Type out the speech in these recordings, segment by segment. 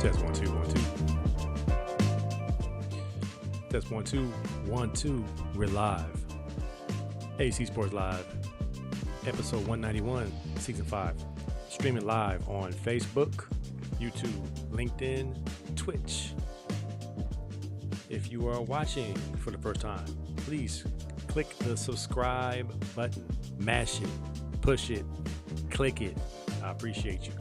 Test 1 2 1 2. Test 1 2 1 2. We're live. AC Sports Live, episode 191, season 5. Streaming live on Facebook, YouTube, LinkedIn, Twitch. If you are watching for the first time, please click the subscribe button, mash it, push it, click it. I appreciate you.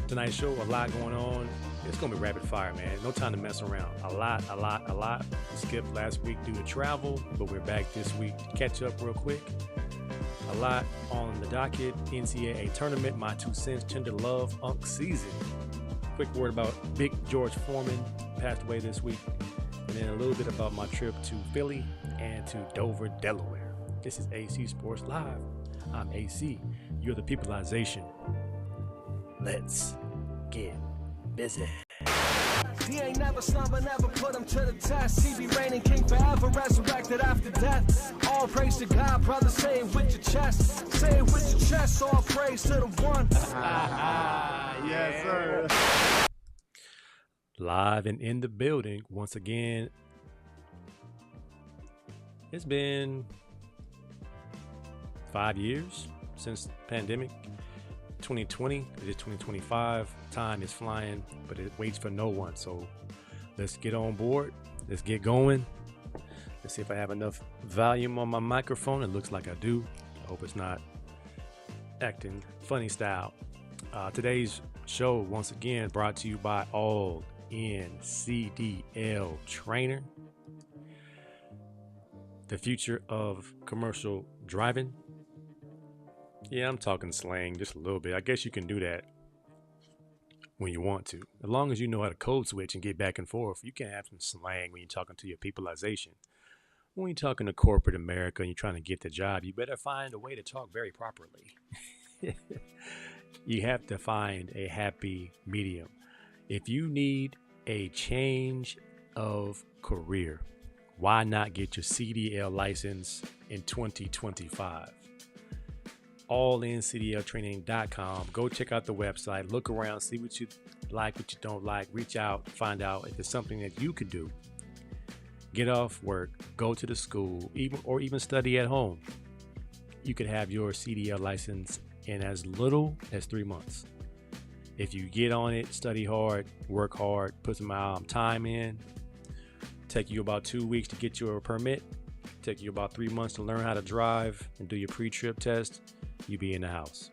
Tonight's show, a lot going on. It's going to be rapid fire, man. No time to mess around. A lot. We skipped last week due to travel, but we're back this week to catch up real quick. A lot on the docket. NCAA tournament, my 2 cents, tender love, Unk season. Quick word about Big George Foreman, passed away this week. And then a little bit about my trip to Philly and to Dover, Delaware. This is AC Sports Live. I'm AC. You're the peopleization. Let's get busy. He ain't never slumber, never put him to the test. He be reigning king forever, resurrected after death. All praise to God, brother, say it with your chest. Say it with your chest, all praise to the one. Yes, sir. Live and in the building once again. It's been 5 years since the pandemic. 2020, it is 2025. Time is flying, but it waits for no one. So let's get on board. Let's get going. Let's see if I have enough volume on my microphone. It looks like I do. I hope it's not acting funny style. Today's show, once again, brought to you by All NCDL Trainer. The future of commercial driving. Yeah, I'm talking slang just a little bit. I guess you can do that when you want to. As long as you know how to code switch and get back and forth, you can have some slang when you're talking to your peopleization. When you're talking to corporate America and you're trying to get the job, you better find a way to talk very properly. You have to find a happy medium. If you need a change of career, why not get your CDL license in 2025? AllNCDLtraining.com. Go check out the website, look around, see what you like, what you don't like, reach out, find out if it's something that you could do. Get off work, go to the school, even study at home. You could have your CDL license in as little as 3 months. If you get on it, study hard, work hard, put some time in, take you about 2 weeks to get your permit, take you about 3 months to learn how to drive and do your pre-trip test, you be in the house.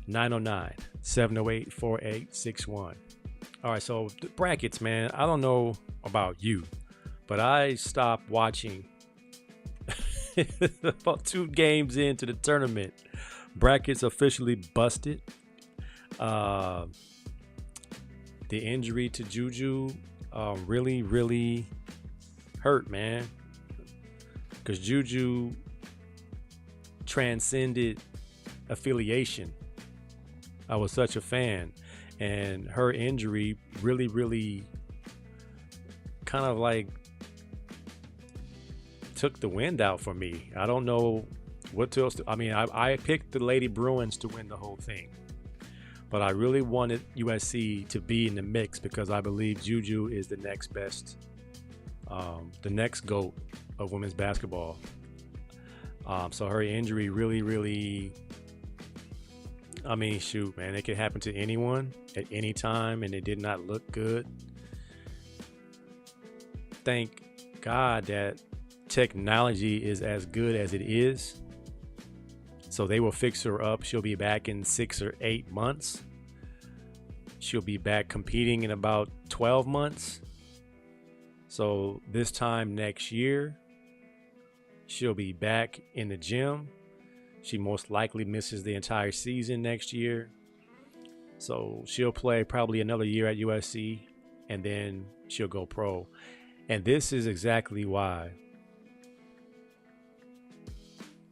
909-708-4861. All right, so the brackets, man, I don't know about you, but I stopped watching about 2 games into the tournament. Brackets officially busted. The injury to JuJu really hurt, man, because JuJu transcended affiliation. I was such a fan, and her injury really kind of like took the wind out for me. I don't know what else to, I picked the Lady Bruins to win the whole thing, but I really wanted USC to be in the mix because I believe JuJu is the next best, the next GOAT of women's basketball. So her injury really, shoot, man, it could happen to anyone at any time, and it did not look good. Thank God that technology is as good as it is. So they will fix her up. She'll be back in 6 or 8 months. She'll be back competing in about 12 months. So this time next year, she'll be back in the gym. She most likely misses the entire season next year. So she'll play probably another year at USC, and then she'll go pro. And this is exactly why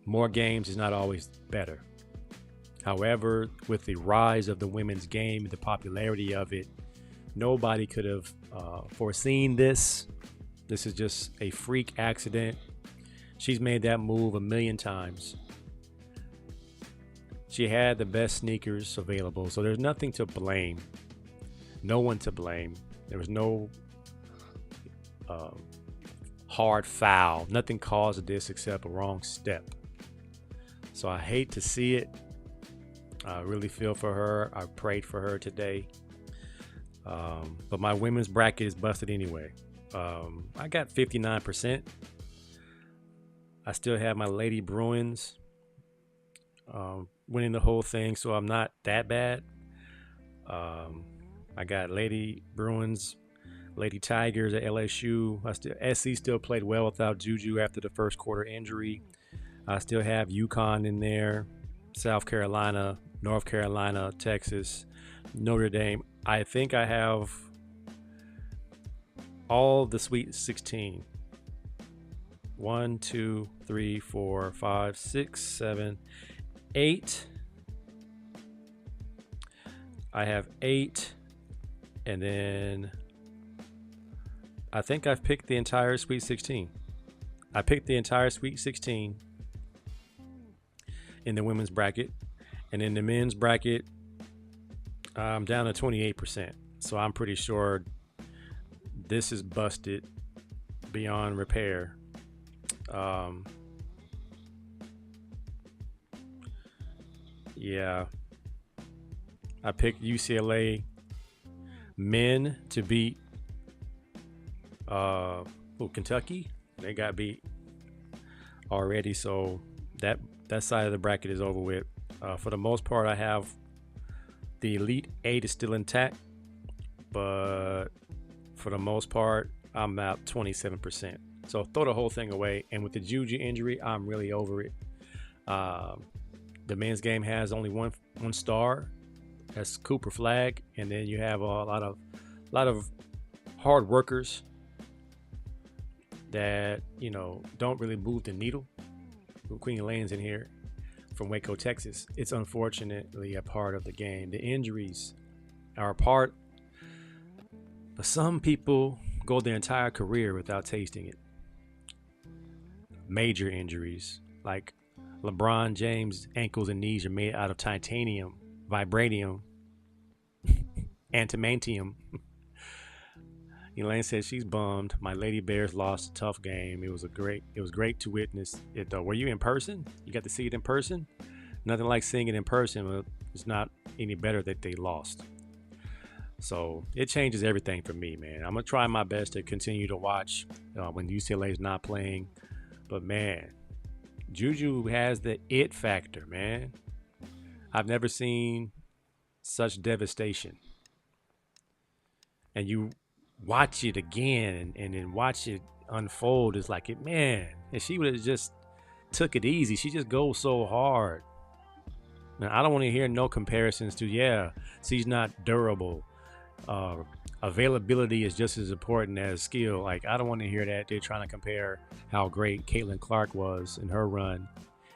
more games is not always better. However, with the rise of the women's game, the popularity of it, nobody could have foreseen this. This is just a freak accident. She's made that move a million times. She had the best sneakers available, so there's nothing to blame. No one to blame. There was no hard foul. Nothing caused this except a wrong step. So I hate to see it. I really feel for her. I prayed for her today. But my women's bracket is busted anyway. I got 59%. I still have my Lady Bruins winning the whole thing, so I'm not that bad. I got Lady Bruins, Lady Tigers at LSU. SC still played well without JuJu after the first quarter injury. I still have UConn in there, South Carolina, North Carolina, Texas, Notre Dame. I think I have all the Sweet 16. 1, 2, 3, 4, 5, 6, 7, 8. I have 8. And then I think I've picked the entire Sweet 16. I picked the entire Sweet 16 in the women's bracket. And in the men's bracket, I'm down to 28%. So I'm pretty sure this is busted beyond repair. Yeah. I picked UCLA men to beat Kentucky. They got beat already, so that side of the bracket is over with. For the most part, I have the Elite 8 is still intact, but for the most part, I'm at 27%. So throw the whole thing away. And with the JuJu injury, I'm really over it. The men's game has only one star. That's Cooper Flag, and then you have a lot of hard workers that don't really move the needle. Queen Elaine's in here from Waco, Texas. It's unfortunately a part of the game. The injuries are a part, but some people go their entire career without tasting it. Major injuries, like LeBron James' ankles and knees are made out of titanium, vibranium, antimantium. Elaine says she's bummed. My Lady Bears lost a tough game. It was great to witness it though. Were you in person? You got to see it in person? Nothing like seeing it in person, but it's not any better that they lost. So it changes everything for me, man. I'm gonna try my best to continue to watch when UCLA is not playing. But man, JuJu has the it factor, man. I've never seen such devastation. And you watch it again and then watch it unfold. It's like, man, if she would have just took it easy, she just goes so hard. Now, I don't want to hear no comparisons to, she's not durable. Availability is just as important as skill. Like, I don't want to hear that. They're trying to compare how great Caitlin Clark was in her run.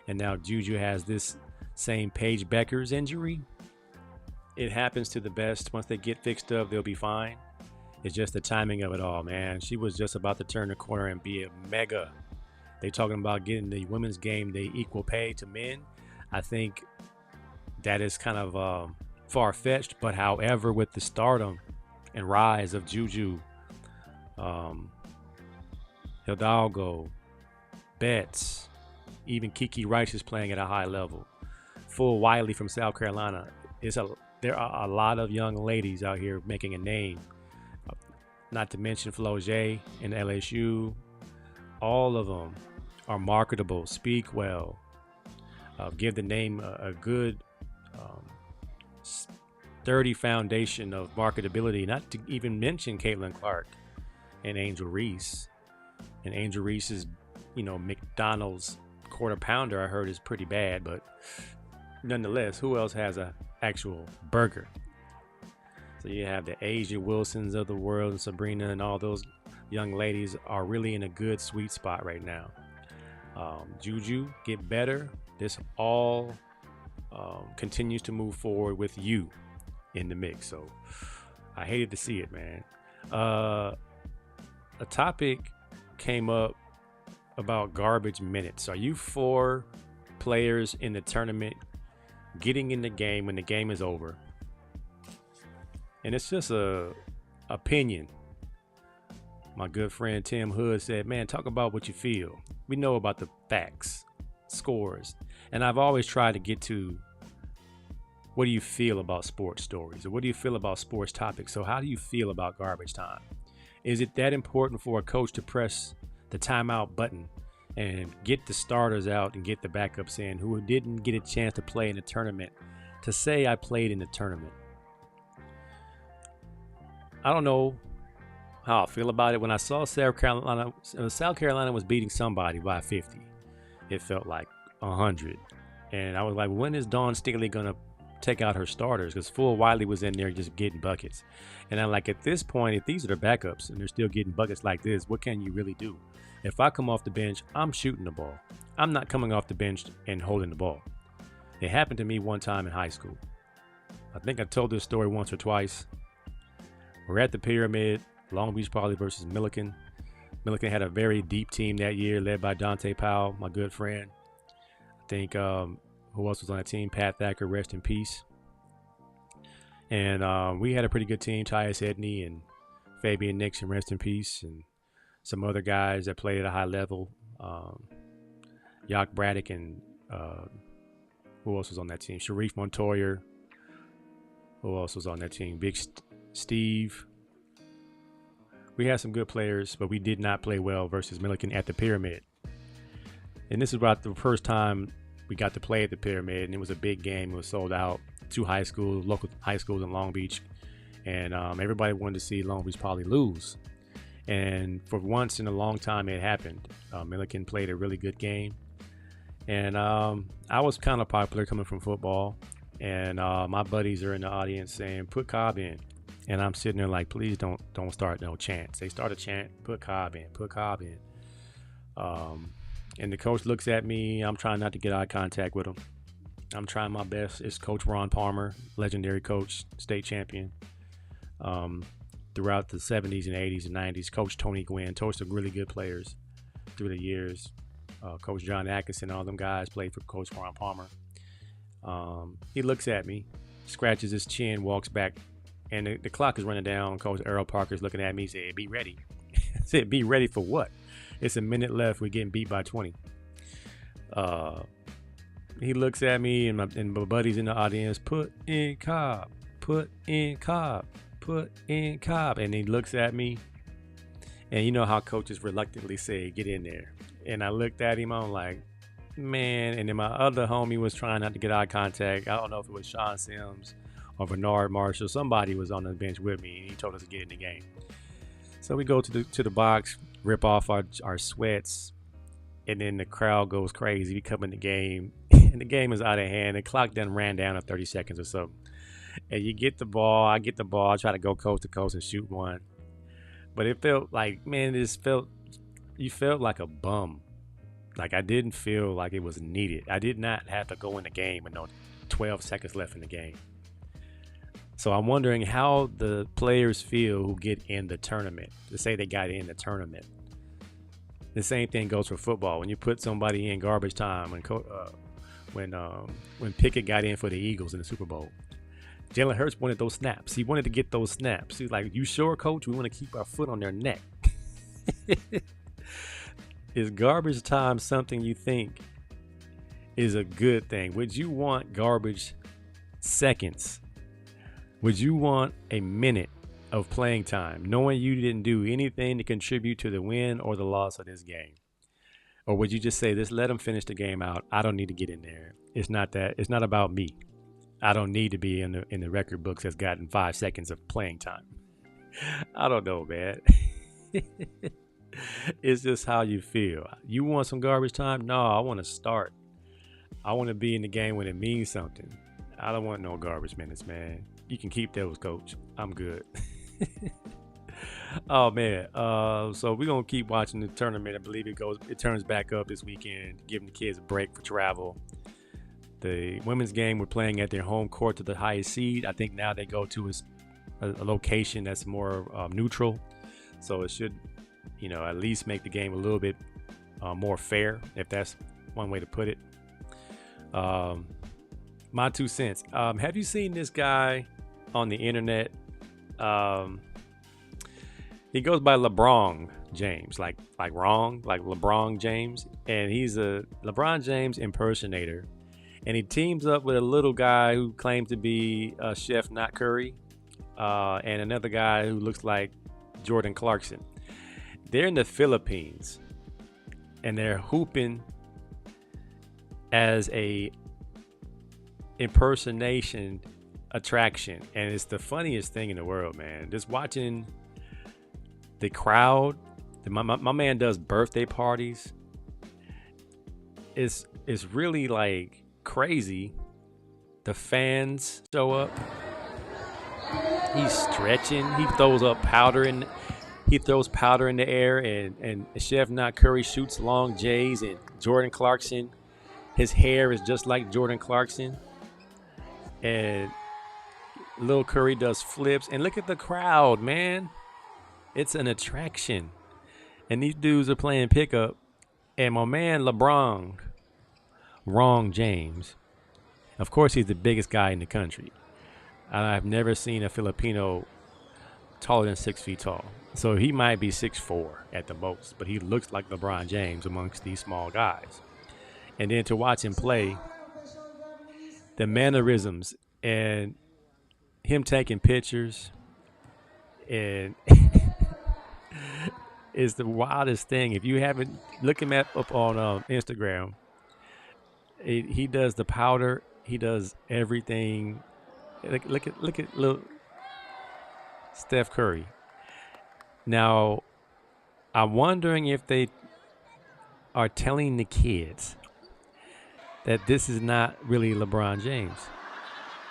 And now JuJu has this same Paige Becker's injury. It happens to the best. Once they get fixed up, they'll be fine. It's just the timing of it all, man. She was just about to turn the corner and be a mega. They talking about getting the women's game the equal pay to men. I think that is kind of far-fetched, but however, with the stardom and rise of JuJu, Hidalgo, Betts, even Kiki Rice is playing at a high level. Full Wiley from South Carolina. There are a lot of young ladies out here making a name. Not to mention Floje and LSU. All of them are marketable, speak well, give the name a good, sturdy foundation of marketability. Not to even mention Caitlin Clark and Angel Reese. And Angel Reese's, McDonald's quarter pounder, I heard, is pretty bad, but nonetheless, who else has an actual burger? So you have the Asia Wilsons of the world, and Sabrina, and all those young ladies are really in a good sweet spot right now. JuJu, get better. This all continues to move forward with you in the mix. So I hated to see it, man. A topic came up about garbage minutes. Are you for players in the tournament getting in the game when the game is over and it's just a opinion. My good friend Tim Hood said, man, talk about what you feel. We know about the facts, scores. And I've always tried to get to, what do you feel about sports stories? Or what do you feel about sports topics? So how do you feel about garbage time? Is it that important for a coach to press the timeout button and get the starters out and get the backups in who didn't get a chance to play in the tournament to say I played in the tournament? I don't know how I feel about it. When I saw South Carolina was beating somebody by 50, it felt like 100. And I was like, when is Dawn Staley going to take out her starters? Because Full Wiley was in there just getting buckets. And I'm like, at this point, if these are their backups and they're still getting buckets like this, what can you really do? If I come off the bench, I'm shooting the ball. I'm not coming off the bench and holding the ball. It happened to me one time in high school. I think I told this story once or twice. We're at the Pyramid, Long Beach Poly versus Millikan. Millikan had a very deep team that year, led by Dante Powell, my good friend. I think who else was on that team? Pat Thacker, rest in peace. And we had a pretty good team. Tyus Edney and Fabian Nixon, rest in peace. And some other guys that played at a high level. Yak Braddock and who else was on that team? Sharif Montoya. Who else was on that team? Big Steve. We had some good players, but we did not play well versus Millikan at the Pyramid. And this is about the first time we got to play at the Pyramid, and it was a big game. It was sold out. 2 high schools, local high schools in Long Beach, and everybody wanted to see Long Beach Poly lose. And for once in a long time, it happened. Millikan played a really good game, and I was kind of popular coming from football. And my buddies are in the audience saying, "Put Cobb in," and I'm sitting there like, "Please don't start no chants." They start a chant, "Put Cobb in, put Cobb in." And the coach looks at me. I'm trying not to get eye contact with him. I'm trying my best. It's Coach Ron Palmer, legendary coach, state champion. Throughout the 70s and 80s and 90s, Coach Tony Gwynn, coached some really good players through the years. Coach John Atkinson, all them guys played for Coach Ron Palmer. He looks at me, scratches his chin, walks back, and the clock is running down. Coach Earl Parker's looking at me, said, "Be ready." I said, "Be ready for what?" It's a minute left. We're getting beat by 20. He looks at me and my buddies in the audience, "Put in Cobb, put in Cobb, put in Cobb." And he looks at me, and you know how coaches reluctantly say, "Get in there." And I looked at him, I'm like, man. And then my other homie was trying not to get eye contact. I don't know if it was Sean Sims or Bernard Marshall. Somebody was on the bench with me, and he told us to get in the game. So we go to the box, rip off our sweats, and then the crowd goes crazy. We come in the game, and the game is out of hand. The clock done ran down to 30 seconds or so. And you get the ball, I get the ball, I try to go coast to coast and shoot one. But it felt like, man, you felt like a bum. Like I didn't feel like it was needed. I did not have to go in the game with no 12 seconds left in the game. So I'm wondering how the players feel who get in the tournament. To say they got in the tournament. The same thing goes for football. When you put somebody in garbage time, when Pickett got in for the Eagles in the Super Bowl, Jalen Hurts wanted those snaps. He wanted to get those snaps. He's like, "You sure, coach? We want to keep our foot on their neck." Is garbage time something you think is a good thing? Would you want garbage seconds? Would you want a minute of playing time, knowing you didn't do anything to contribute to the win or the loss of this game? Or would you just say, "Just let them finish the game out. I don't need to get in there. It's not about me. I don't need to be in the record books that's gotten 5 seconds of playing time." I don't know, man. It's just how you feel. You want some garbage time? No, I want to start. I want to be in the game when it means something. I don't want no garbage minutes, man. You can keep those, coach. I'm good. Oh, man. So we're going to keep watching the tournament. I believe it turns back up this weekend, giving the kids a break for travel. The women's game, we're playing at their home court to the highest seed. I think now they go to a location that's more neutral. So it should, at least make the game a little bit more fair, if that's one way to put it. My 2 cents. Have you seen this guy on the internet Um, he goes by LebWrong James, like wrong, like LeBron James, and he's a LeBron James impersonator, and he teams up with a little guy who claims to be a chef, not Curry, and another guy who looks like Jordan Clarkson. They're in the Philippines, and they're hooping as a impersonation attraction, and it's the funniest thing in the world, man. Just watching the crowd. My man does birthday parties. It's really like crazy. The fans show up. He's stretching. He throws powder in the air, and Chef Not Curry shoots long J's, and Jordan Clarkson, his hair is just like Jordan Clarkson, and Lil Curry does flips. And look at the crowd, man. It's an attraction. And these dudes are playing pickup. And my man LebWrong, Wrong James, of course he's the biggest guy in the country. I've never seen a Filipino taller than 6 feet tall. So he might be 6'4" at the most, but he looks like LeBron James amongst these small guys. And then to watch him play, the mannerisms and him taking pictures, and is the wildest thing. If you haven't, look him up on Instagram. He does the powder. He does everything. Look at little Steph Curry. Now, I'm wondering if they are telling the kids that this is not really LeBron James.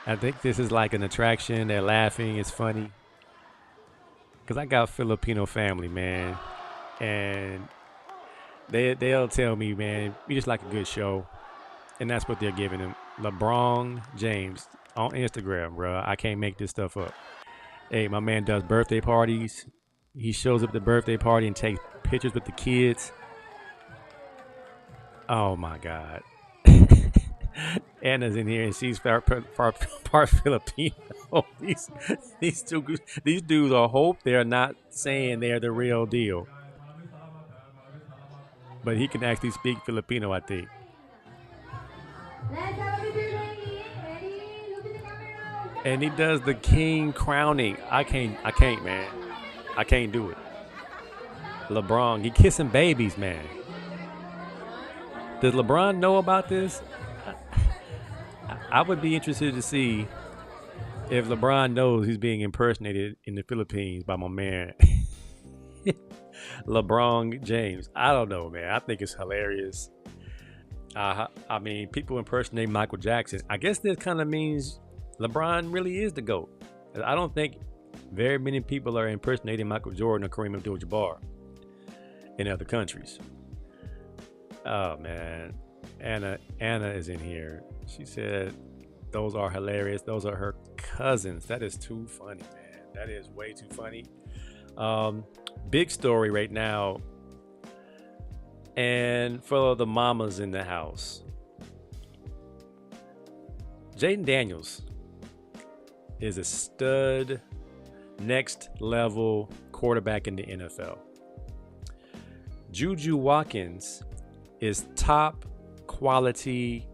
I think this is like an attraction. They're laughing. It's funny. Because I got a Filipino family, man. And they'll tell me, man, we just like a good show. And that's what they're giving him. LebWrong James on Instagram, bro. I can't make this stuff up. Hey, my man does birthday parties. He shows up at the birthday party and takes pictures with the kids. Oh, my God. Anna's in here, and she's part Filipino. These dudes are hope they're not saying they're the real deal. But he can actually speak Filipino, I think. And he does the king crowning. I can't, man. I can't do it. LeBron, he kissing babies, man. Does LeBron know about this? I would be interested to see if LeBron knows he's being impersonated in the Philippines by my man, LebWrong James. I don't know, man. I think it's hilarious. I mean, people impersonate Michael Jackson. I guess this kind of means LeBron really is the GOAT. I don't think very many people are impersonating Michael Jordan or Kareem Abdul-Jabbar in other countries. Oh, man. Anna is in here. She said those are hilarious. Those are her cousins. That is too funny, man. That is way too funny. Big story right now. And for the mamas in the house, Jaden Daniels is a stud, next level quarterback in the NFL. JuJu Watkins is top quality,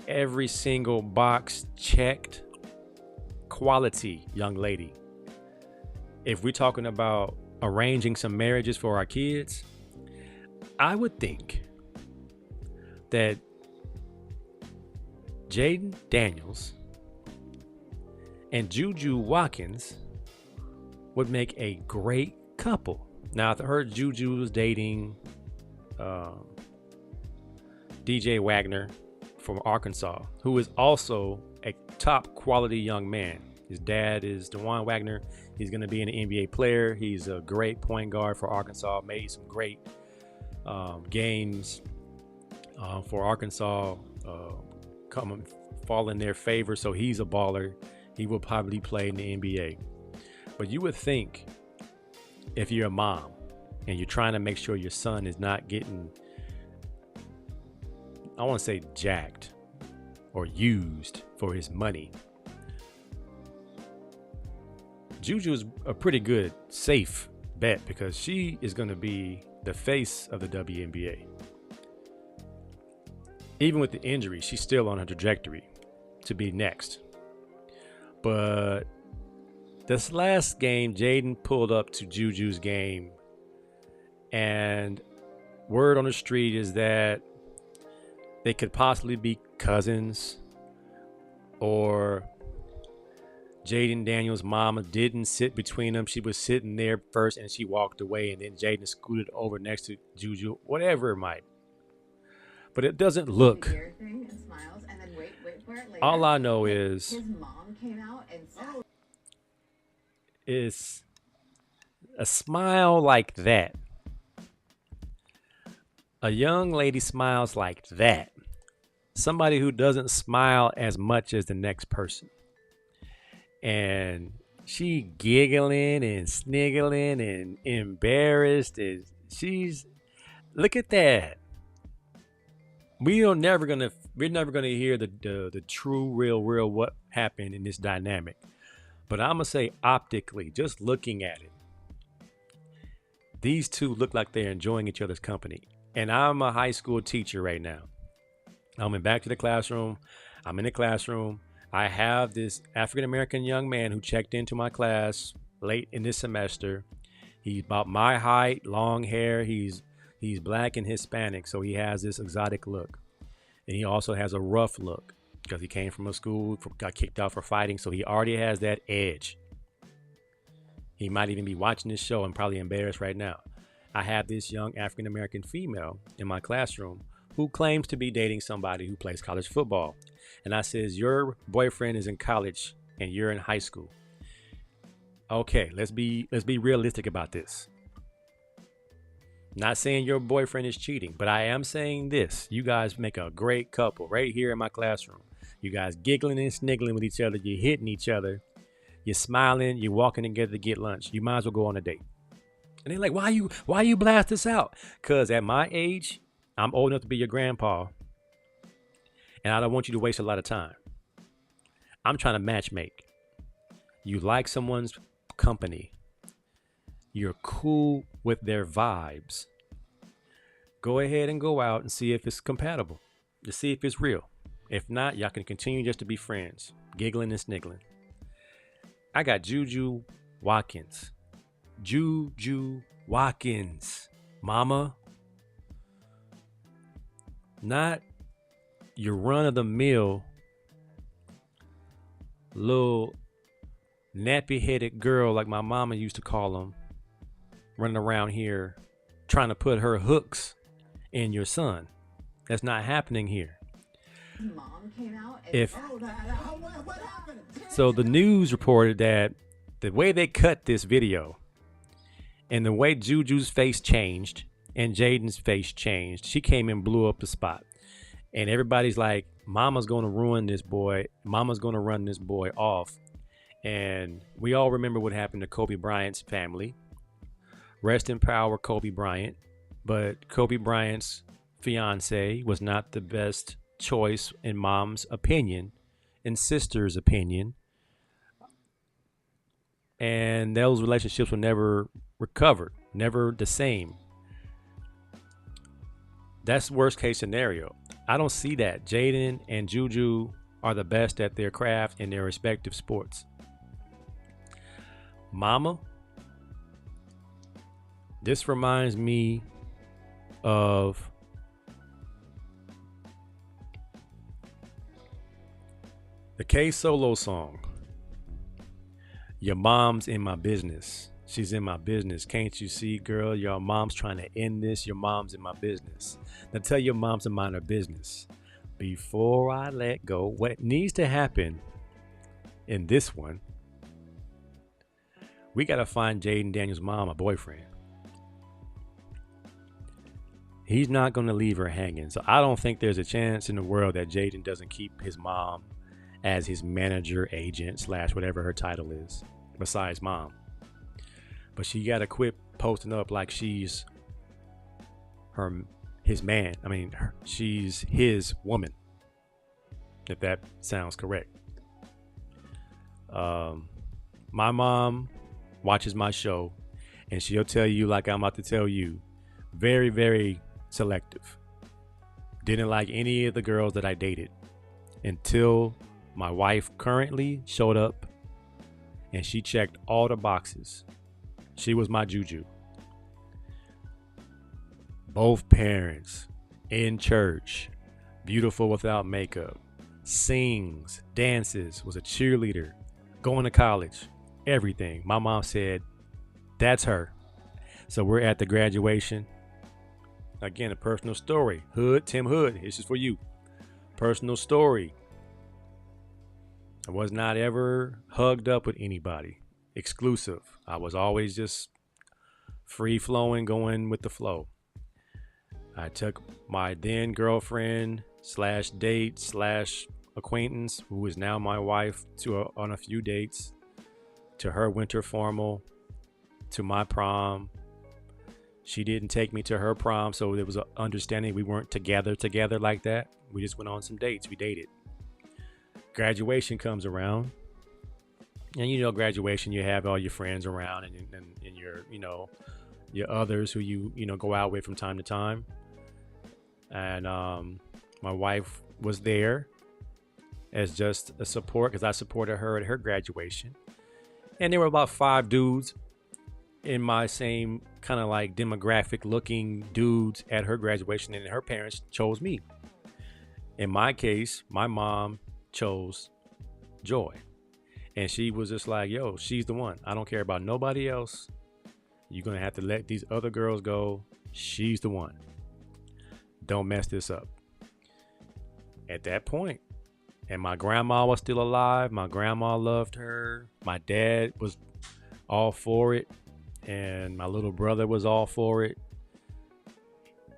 every single box checked quality young lady. If we're talking about arranging some marriages for our kids, I would think that Jaden Daniels and JuJu Watkins would make a great couple. Now, I heard JuJu was dating DJ Wagner from Arkansas, who is also a top quality young man. His dad is DeJuan Wagner. He's going to be an NBA player. He's a great point guard for Arkansas. Made some great games for Arkansas, fall in their favor. So he's a baller. He will probably play in the NBA. But you would think, if you're a mom and you're trying to make sure your son is not getting, I want to say, jacked or used for his money, JuJu is a pretty good, safe bet because she is going to be the face of the WNBA. Even with the injury, she's still on her trajectory to be next. But this last game, Jaden pulled up to JuJu's game, and word on the street is that they could possibly be cousins, or Jaden Daniels' mama didn't sit between them. She was sitting there first and she walked away, and then Jaden scooted over next to JuJu, whatever it might. But it doesn't look. All I know is his mom came out and said, is a smile like that. A young lady smiles like that. Somebody who doesn't smile as much as the next person. And she giggling and sniggling and embarrassed. And she's, look at that. We're never gonna hear the true, real what happened in this dynamic. But I'm gonna say optically, just looking at it, these two look like they're enjoying each other's company. And I'm a high school teacher right now. I'm back to the classroom. I'm in the classroom. I have this African American young man who checked into my class late in this semester. He's about my height, long hair. He's black and Hispanic, so he has this exotic look. And he also has a rough look because he came from a school, got kicked out for fighting, so he already has that edge. He might even be watching this show and probably embarrassed right now. I have this young African American female in my classroom who claims to be dating somebody who plays college football. And I says, your boyfriend is in college and you're in high school. Okay, let's be realistic about this. Not saying your boyfriend is cheating, but I am saying this. You guys make a great couple right here in my classroom. You guys giggling and sniggling with each other. You're hitting each other. You're smiling. You're walking together to get lunch. You might as well go on a date. And they're like, why you blast this out? Because at my age, I'm old enough to be your grandpa. And I don't want you to waste a lot of time. I'm trying to matchmake. You like someone's company. You're cool with their vibes. Go ahead and go out and see if it's compatible. To see if it's real. If not, y'all can continue just to be friends. Giggling and sniggling. I got JuJu Watkins. JuJu Watkins. Mama. Not your run-of-the-mill little nappy-headed girl like my mama used to call them, running around here trying to put her hooks in your son. That's not happening here. Mom came out and What happened? So the news reported that the way they cut this video and the way JuJu's face changed and Jaden's face changed, she came and blew up the spot. And everybody's like, mama's going to ruin this boy. Mama's going to run this boy off. And we all remember what happened to Kobe Bryant's family. Rest in power, Kobe Bryant. But Kobe Bryant's fiance was not the best choice in mom's opinion and sister's opinion. And those relationships were never recovered, never the same. That's worst case scenario. I don't see that. Jaden and JuJu are the best at their craft in their respective sports. Mama, this reminds me of the K Solo song. Your mom's in my business. She's in my business. Can't you see, girl? Your mom's trying to end this. Your mom's in my business. Now tell your mom to mind her business. Before I let go, what needs to happen in this one, we got to find Jaden Daniels' mom a boyfriend. He's not going to leave her hanging. So I don't think there's a chance in the world that Jaden doesn't keep his mom as his manager, agent, / whatever her title is, besides mom. But she got to quit posting up like she's his man. I mean, she's his woman, if that sounds correct. My mom watches my show, and she'll tell you like I'm about to tell you. Very, very selective. Didn't like any of the girls that I dated until my wife currently showed up, and she checked all the boxes. She was my JuJu. Both parents in church, beautiful without makeup, sings, dances, was a cheerleader, going to college, everything. My mom said, that's her. So we're at the graduation. Again, a personal story. Tim Hood, this is for you. Personal story. I was not ever hugged up with anybody. Exclusive. I was always just free flowing, going with the flow. I took my then girlfriend / date / acquaintance, who is now my wife, on a few dates, to her winter formal, to my prom. She didn't take me to her prom, so there was an understanding we weren't together like that. We just went on some dates. We dated. Graduation comes around, and you know, graduation, you have all your friends around and your, you know, your others who you know go out with from time to time. And my wife was there as just a support, because I supported her at her graduation. And there were about 5 dudes in my same kind of like demographic looking dudes at her graduation, and her parents chose me. In my case, my mom chose Joy, and she was just like, yo, she's the one. I don't care about nobody else. You're gonna have to let these other girls go. She's the one. Don't mess this up. At that point, and my grandma was still alive. My grandma loved her. My dad was all for it, and my little brother was all for it.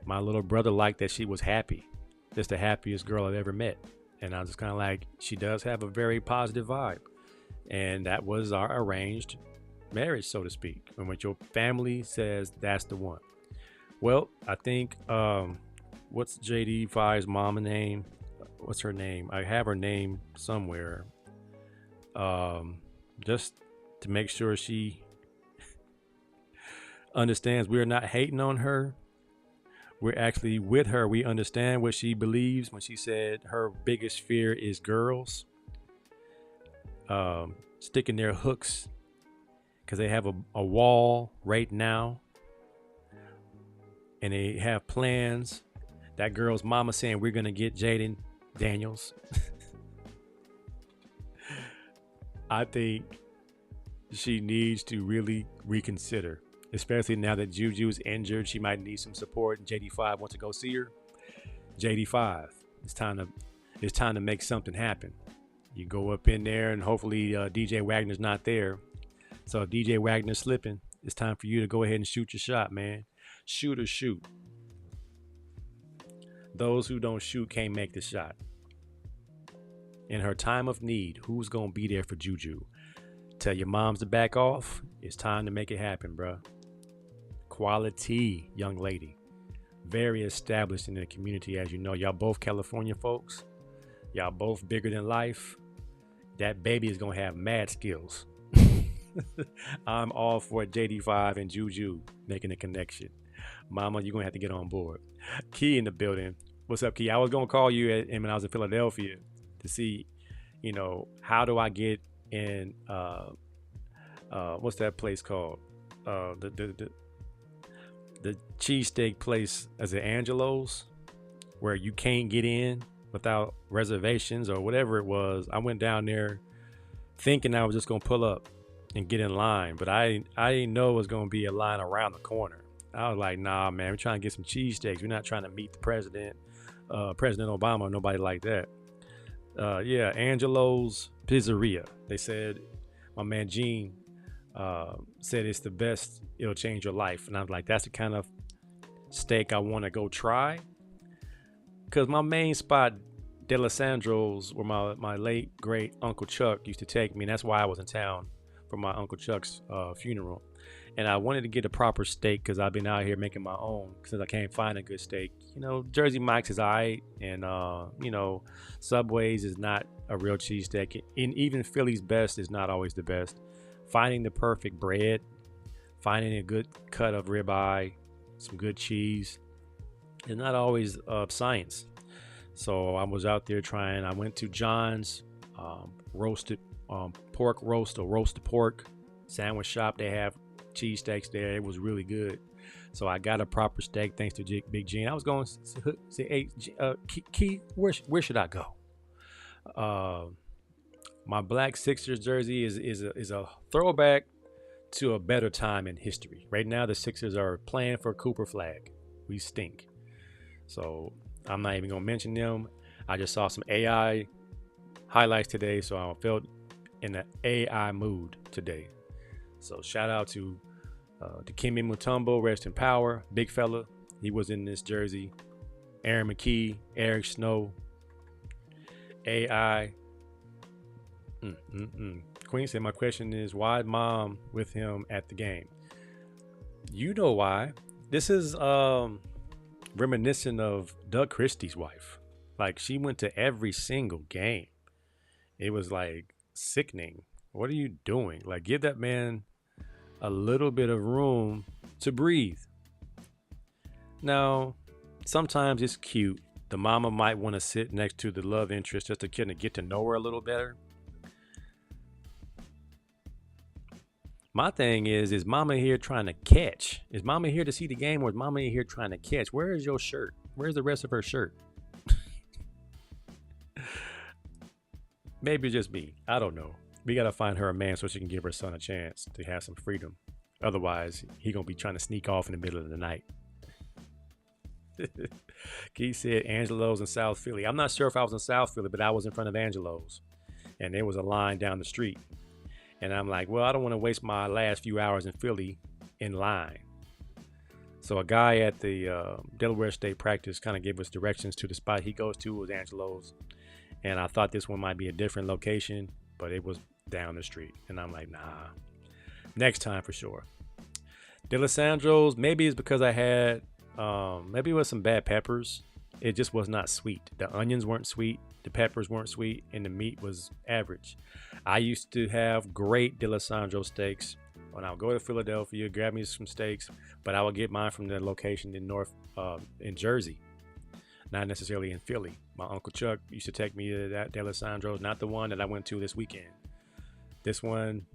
My little brother liked that she was happy. Just the happiest girl I've ever met. And I was just kind of like, she does have a very positive vibe. And that was our arranged marriage, so to speak. And when your family says that's the one. Well, I think, what's JD5's mama name? What's her name? I have her name somewhere. Just to make sure she understands we're not hating on her. We're actually with her. We understand what she believes when she said her biggest fear is girls sticking their hooks, because they have a wall right now, and they have plans. That girl's mama saying we're going to get Jaden Daniels. I think she needs to really reconsider. Especially now that JuJu's injured, she might need some support. And JD5 wants to go see her. JD5, it's time to make something happen. You go up in there, and hopefully DJ Wagner's not there. So if DJ Wagner's slipping, it's time for you to go ahead and shoot your shot, man. Shoot or shoot. Those who don't shoot can't make the shot. In her time of need, who's gonna be there for JuJu? Tell your moms to back off. It's time to make it happen, bruh. Quality young lady, very established in the community. As you know, y'all both California folks, y'all both bigger than life. That baby is gonna have mad skills. I'm all for JD5 and JuJu making a connection. Mama, you're gonna have to get on board. Key in the building. What's up, Key? I was gonna call you when I was in Philadelphia to see, you know, how do I get in what's that place called, the cheesesteak place, as it Angelo's, where you can't get in without reservations or whatever it was. I went down there thinking I was just gonna pull up and get in line, but I didn't know it was gonna be a line around the corner. I was like, nah, man, we're trying to get some cheesesteaks. We're not trying to meet the president, President Obama, or nobody like that. Yeah, Angelo's Pizzeria. They said, my man Gene said it's the best, it'll change your life. And I was like, that's the kind of steak I want to go try. Because my main spot, D'Alessandro's, where my late great Uncle Chuck used to take me. And that's why I was in town for my Uncle Chuck's funeral. And I wanted to get a proper steak because I've been out here making my own since I can't find a good steak. You know, Jersey Mike's is all right. And, you know, Subway's is not a real cheesesteak. And even Philly's Best is not always the best. finding the perfect bread, finding a good cut of ribeye, some good cheese, is not always science. So I was out there trying. I went to John's roasted pork roast or roasted pork sandwich shop. They have cheese steaks there. It was really good. So I got a proper steak thanks to Big Gene. I was going to say, hey, Key, where should I go? My black Sixers jersey is a throwback to a better time in history. Right now, the Sixers are playing for Cooper Flag. We stink. So I'm not even going to mention them. I just saw some AI highlights today, so I felt in the AI mood today. So shout out to Dikembe Mutombo, rest in power, big fella. He was in this jersey. Aaron McKee, Eric Snow, AI. Queen said, my question is, why mom with him at the game? You know why. This is reminiscent of Doug Christie's wife. Like, she went to every single game. It was like sickening. What are you doing? Like, give that man a little bit of room to breathe. Now, sometimes it's cute. The mama might want to sit next to the love interest just to kind of get to know her a little better. My thing is mama here trying to catch? Is mama here to see the game, or is mama here trying to catch? Where is your shirt? Where's the rest of her shirt? Maybe just me. I don't know. We got to find her a man so she can give her son a chance to have some freedom. Otherwise, he going to be trying to sneak off in the middle of the night. Keith said Angelo's in South Philly. I'm not sure if I was in South Philly, but I was in front of Angelo's. And there was a line down the street. And I'm like, well, I don't want to waste my last few hours in Philly in line. So a guy at the Delaware State practice kind of gave us directions to the spot he goes to. It was Angelo's. And I thought this one might be a different location, but it was down the street. And I'm like, nah, next time for sure. D'Alessandro's, maybe it's because I had, maybe it was some bad peppers. It just was not sweet. The onions weren't sweet. The peppers weren't sweet, and the meat was average. I used to have great D'Alessandro steaks when I would go to Philadelphia, grab me some steaks, but I would get mine from the location in Jersey, not necessarily in Philly. My Uncle Chuck used to take me to that D'Alessandro's, not the one that I went to this weekend. This one,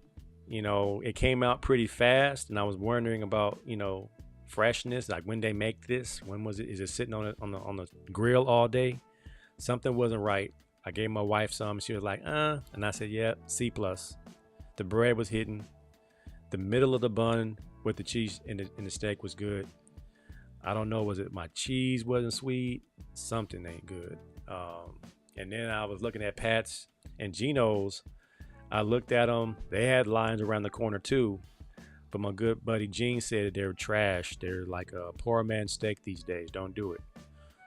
you know, it came out pretty fast, and I was wondering about, you know, freshness, like when they make this. When was it? Is it sitting on the grill all day? Something wasn't right. I gave my wife some. She was like, and I said, yeah, C+. The bread was hitting. The middle of the bun with the cheese and the steak was good. I don't know, was it my cheese wasn't sweet? Something ain't good. And then I was looking at Pat's and Gino's. I looked at them. They had lines around the corner too. But my good buddy Gene said they're trash. They're like a poor man's steak these days. Don't do it.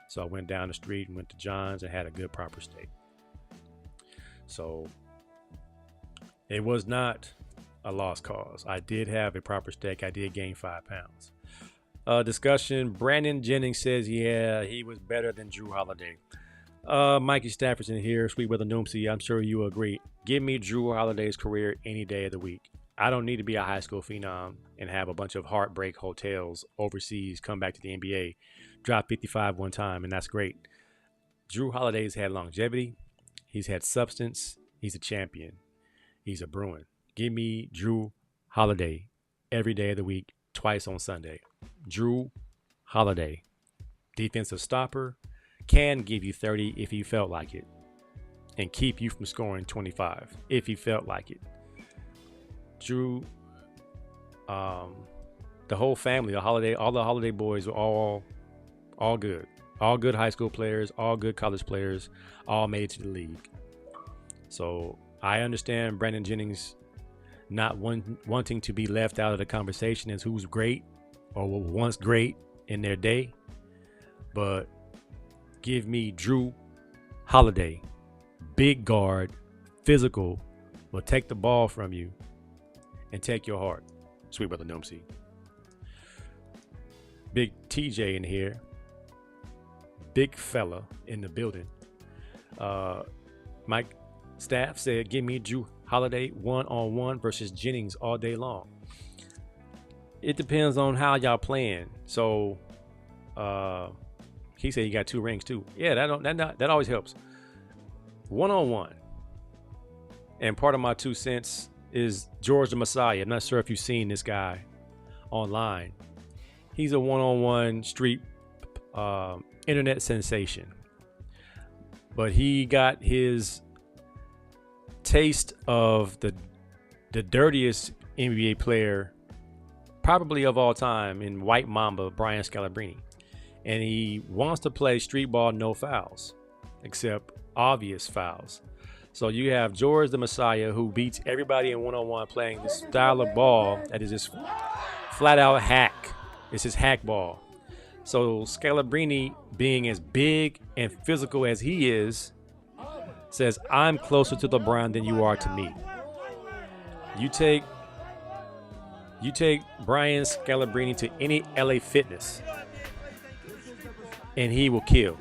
So I went down the street and went to John's and had a good proper steak. So it was not a lost cause. I did have a proper steak. I did gain 5 pounds. Discussion. Brandon Jennings says, yeah, he was better than Jrue Holiday. Mikey Stafford's in here. Sweetweather Noomsy, I'm sure you agree. Give me Jrue Holiday's career any day of the week. I don't need to be a high school phenom and have a bunch of heartbreak hotels overseas, come back to the NBA, drop 55 one time, and that's great. Jrue Holiday's had longevity. He's had substance. He's a champion. He's a Bruin. Give me Jrue Holiday every day of the week, twice on Sunday. Jrue Holiday, defensive stopper, can give you 30 if he felt like it, and keep you from scoring 25 if he felt like it. Jrue, the whole family, all the Holiday boys were all good. All good high school players, all good college players, all made to the league. So I understand Brandon Jennings not wanting to be left out of the conversation as who's great or was once great in their day. But give me Jrue Holiday, big guard, physical, will take the ball from you and take your heart. Sweetweather Noomsy. Big TJ in here. Big fella in the building. Mike Staff said, give me Jrue Holiday one-on-one versus Jennings all day long. It depends on how y'all playing. So he said he got 2 rings too. Yeah, that always helps. One-on-one. And part of my 2 cents is George the Messiah. I'm not sure if you've seen this guy online. He's a one-on-one street internet sensation. But he got his taste of the dirtiest NBA player probably of all time in White Mamba, Brian Scalabrine. And he wants to play street ball, no fouls, except obvious fouls. So you have George the Messiah, who beats everybody in one-on-one playing this style of ball that is just flat out hack. It's his hack ball. So Scalabrine, being as big and physical as he is, says, I'm closer to LeBron than you are to me. You take Brian Scalabrine to any LA Fitness and he will kill.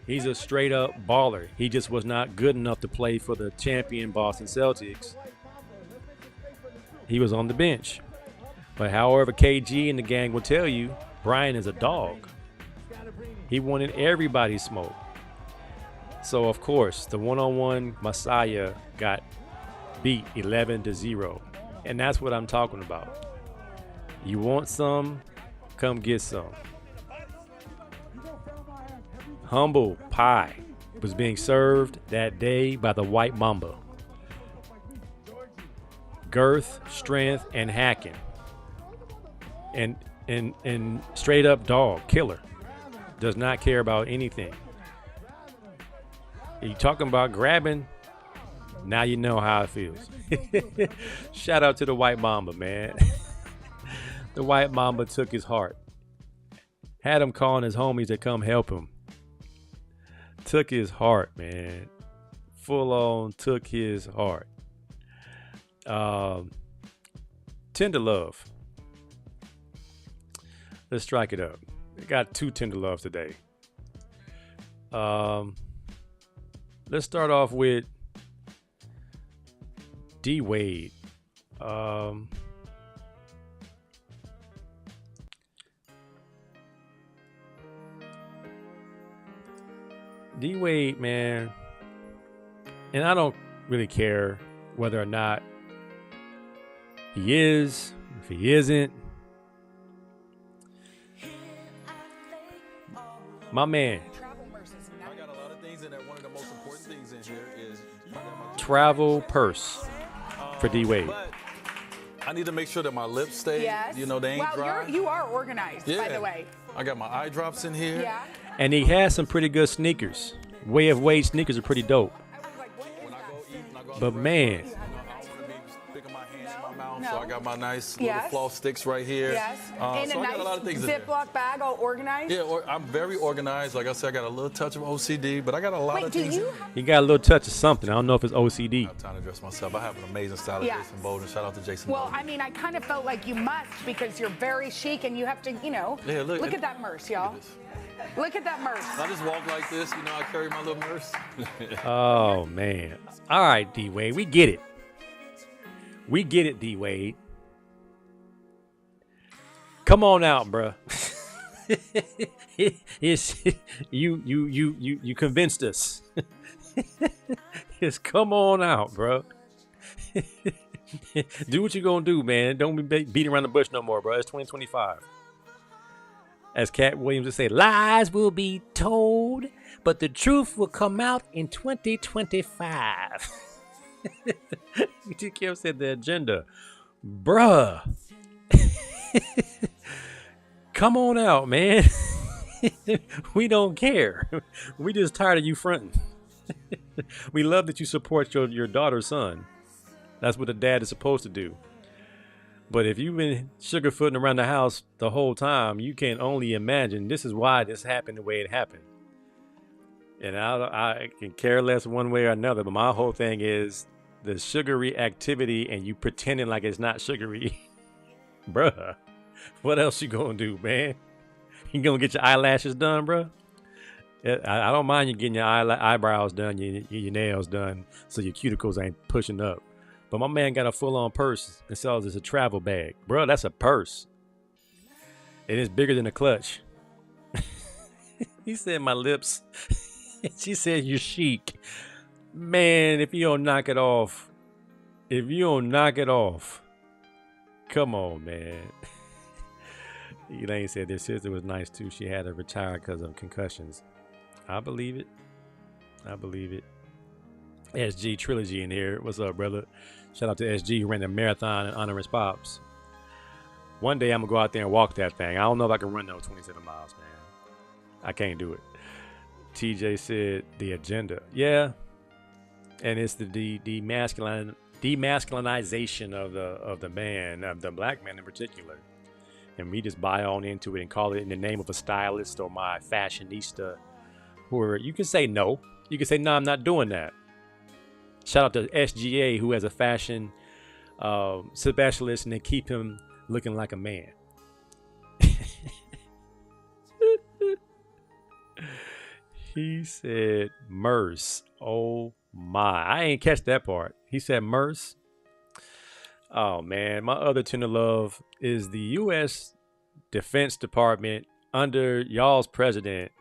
He's a straight up baller. He just was not good enough to play for the champion Boston Celtics. He was on the bench. But however KG and the gang will tell you, Brian is a dog. He wanted everybody's smoke. So of course, the one-on-one Messiah got beat 11-0. And that's what I'm talking about. You want some, come get some. Humble pie was being served that day by the White Mamba. Girth, strength, and hacking. And straight up dog, killer. Does not care about anything. You talking about grabbing? Now you know how it feels. Shout out to the White Mamba, man. The White Mamba took his heart. Had him calling his homies to come help him. Took his heart, man. Full on took his heart. Tender love. Let's strike it up. We got 2 tender loves today. Let's start off with D Wade. D Wade, man, and I don't really care whether or not he is, if he isn't. My man. I got a lot of things in there. One of the most important things in here is travel purse for D Wade. But I need to make sure that my lips stay, Yes. they ain't dry. You are organized, by the way. I got my eye drops in here. Yeah. And he has some pretty good sneakers. Way of Wade sneakers are pretty dope. When I go eat and I go But man, I don't want to be sticking my hands in my mouth, No. so I got my nice Yes. little floss sticks right here. Yes. So I In a got nice a lot of things in there. Ziploc bag, all organized. Yeah, I'm very organized. Like I said, I got a little touch of OCD, but I got a lot Wait, of do things. you have he got a little touch of something. I don't know if it's OCD. I have time to dress myself. I have an amazing stylist, Yeah. Jason Bolden. Shout out to Jason Well, Bolden. I mean, I kind of felt like you must because you're very chic and you have to, Yeah, look at that merce, y'all. Look at that merce. I just walk like this, I carry my little purse. Oh man. All right, D Wade, we get it. We get it, D Wade. Come on out, bruh. You convinced us. Just come on out, bro. Do what you gonna do, man. Don't be beating around the bush no more, bro. It's 2025. As Cat Williams would say, lies will be told, but the truth will come out in 2025. Kim said the agenda. Bruh. Come on out, man. We don't care. We just tired of you fronting. We love that you support your daughter's son. That's what a dad is supposed to do. But if you've been sugarfooting around the house the whole time, you can only imagine this is why this happened the way it happened. And I can care less one way or another, but my whole thing is the sugary activity and you pretending like it's not sugary. Bruh, what else you gonna do, man? You gonna get your eyelashes done, bruh? I don't mind you getting your eyebrows done, your nails done, so your cuticles ain't pushing up. But my man got a full-on purse and sells it's a travel bag. Bro, that's a purse. And it's bigger than a clutch. He said my lips. She said you're chic. Man, if you don't knock it off. Come on, man. Elaine said their sister was nice too. She had to retire because of concussions. I believe it. SG Trilogy in here. What's up, brother? Shout out to SG who ran the marathon and honoring his pops. One day I'm gonna go out there and walk that thing. I don't know if I can run those 27 miles, man. I can't do it. TJ said the agenda. Yeah. And it's the demasculinization of the man, of the black man in particular. And we just buy on into it and call it in the name of a stylist or my fashionista. Or you can say no. You can say, no, I'm not doing that. Shout out to SGA who has a fashion specialist and they keep him looking like a man. He said Merce. Oh my. I ain't catch that part. He said Merce. Oh man, my other tender love is the U.S. Defense Department under y'all's president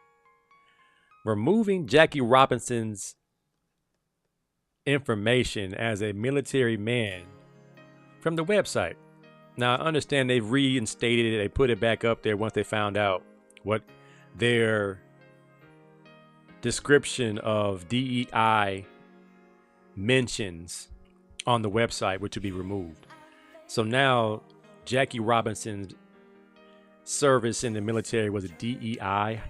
removing Jackie Robinson's information as a military man from the website. Now I understand they've reinstated it. They put it back up there once they found out what their description of DEI mentions on the website, which would be removed. So now Jackie Robinson's service in the military was a DEI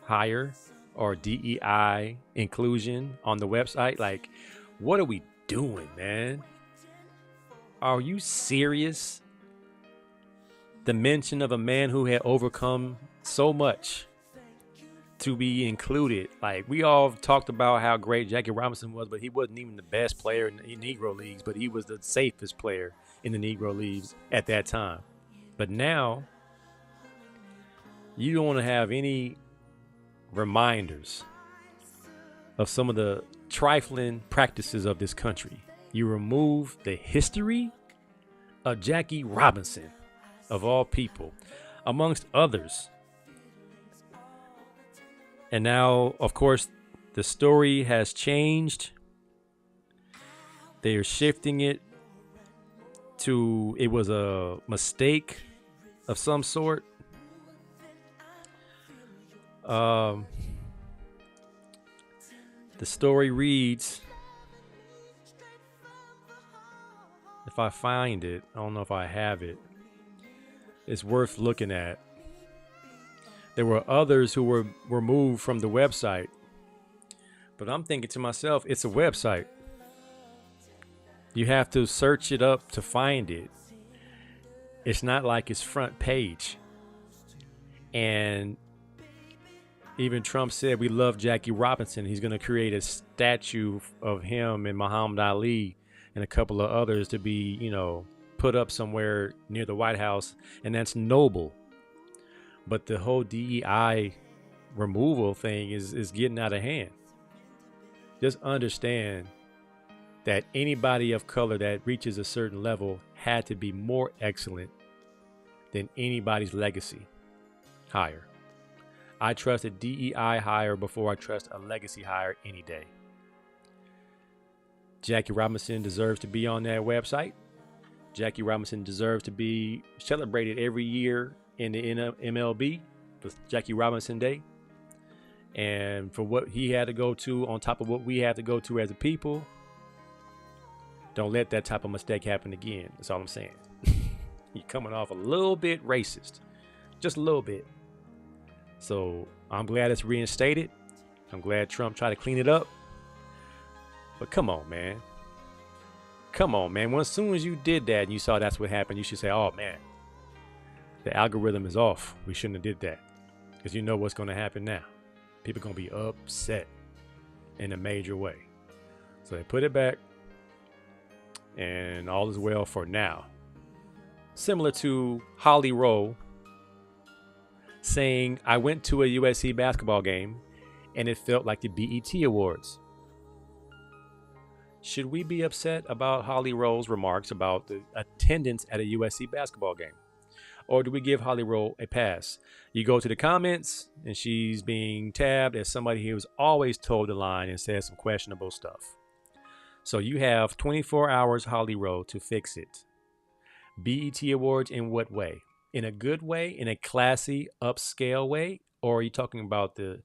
hire or DEI inclusion on the website. Like, what are we doing, man? Are you serious? The mention of a man who had overcome so much to be included. Like, we all talked about how great Jackie Robinson was, but he wasn't even the best player in the Negro Leagues, but he was the safest player in the Negro Leagues at that time. But now, you don't want to have any reminders of some of the trifling practices of this country. You remove the history of Jackie Robinson, of all people, amongst others. And now, of course, the story has changed. They are shifting it to it was a mistake of some sort. The story reads, if I find it, I don't know if I have it. It's worth looking at. There were others who were removed from the website. But I'm thinking to myself, it's a website. You have to search it up to find it. It's not like it's front page. And even Trump said, we love Jackie Robinson. He's going to create a statue of him and Muhammad Ali and a couple of others to be, put up somewhere near the White House. And that's noble. But the whole DEI removal thing is getting out of hand. Just understand that anybody of color that reaches a certain level had to be more excellent than anybody's legacy hire. I trust a DEI hire before I trust a legacy hire any day. Jackie Robinson deserves to be on that website. Jackie Robinson deserves to be celebrated every year in the MLB with Jackie Robinson Day. And for what he had to go to on top of what we have to go to as a people, don't let that type of mistake happen again. That's all I'm saying. You're coming off a little bit racist. Just a little bit. So I'm glad it's reinstated. I'm glad Trump tried to clean it up. But come on, man. Come on, man. As soon as you did that and you saw that's what happened, you should say, oh, man, the algorithm is off. We shouldn't have did that. Because you know what's going to happen now. People are going to be upset in a major way. So they put it back. And all is well for now. Similar to Holly Rowe saying, I went to a USC basketball game and it felt like the BET Awards. Should we be upset about Holly Rowe's remarks about the attendance at a USC basketball game? Or do we give Holly Rowe a pass? You go to the comments, and she's being tabbed as somebody who's always told the line and says some questionable stuff. So you have 24 hours, Holly Rowe, to fix it. BET Awards in what way? In a good way? In a classy, upscale way? Or are you talking about the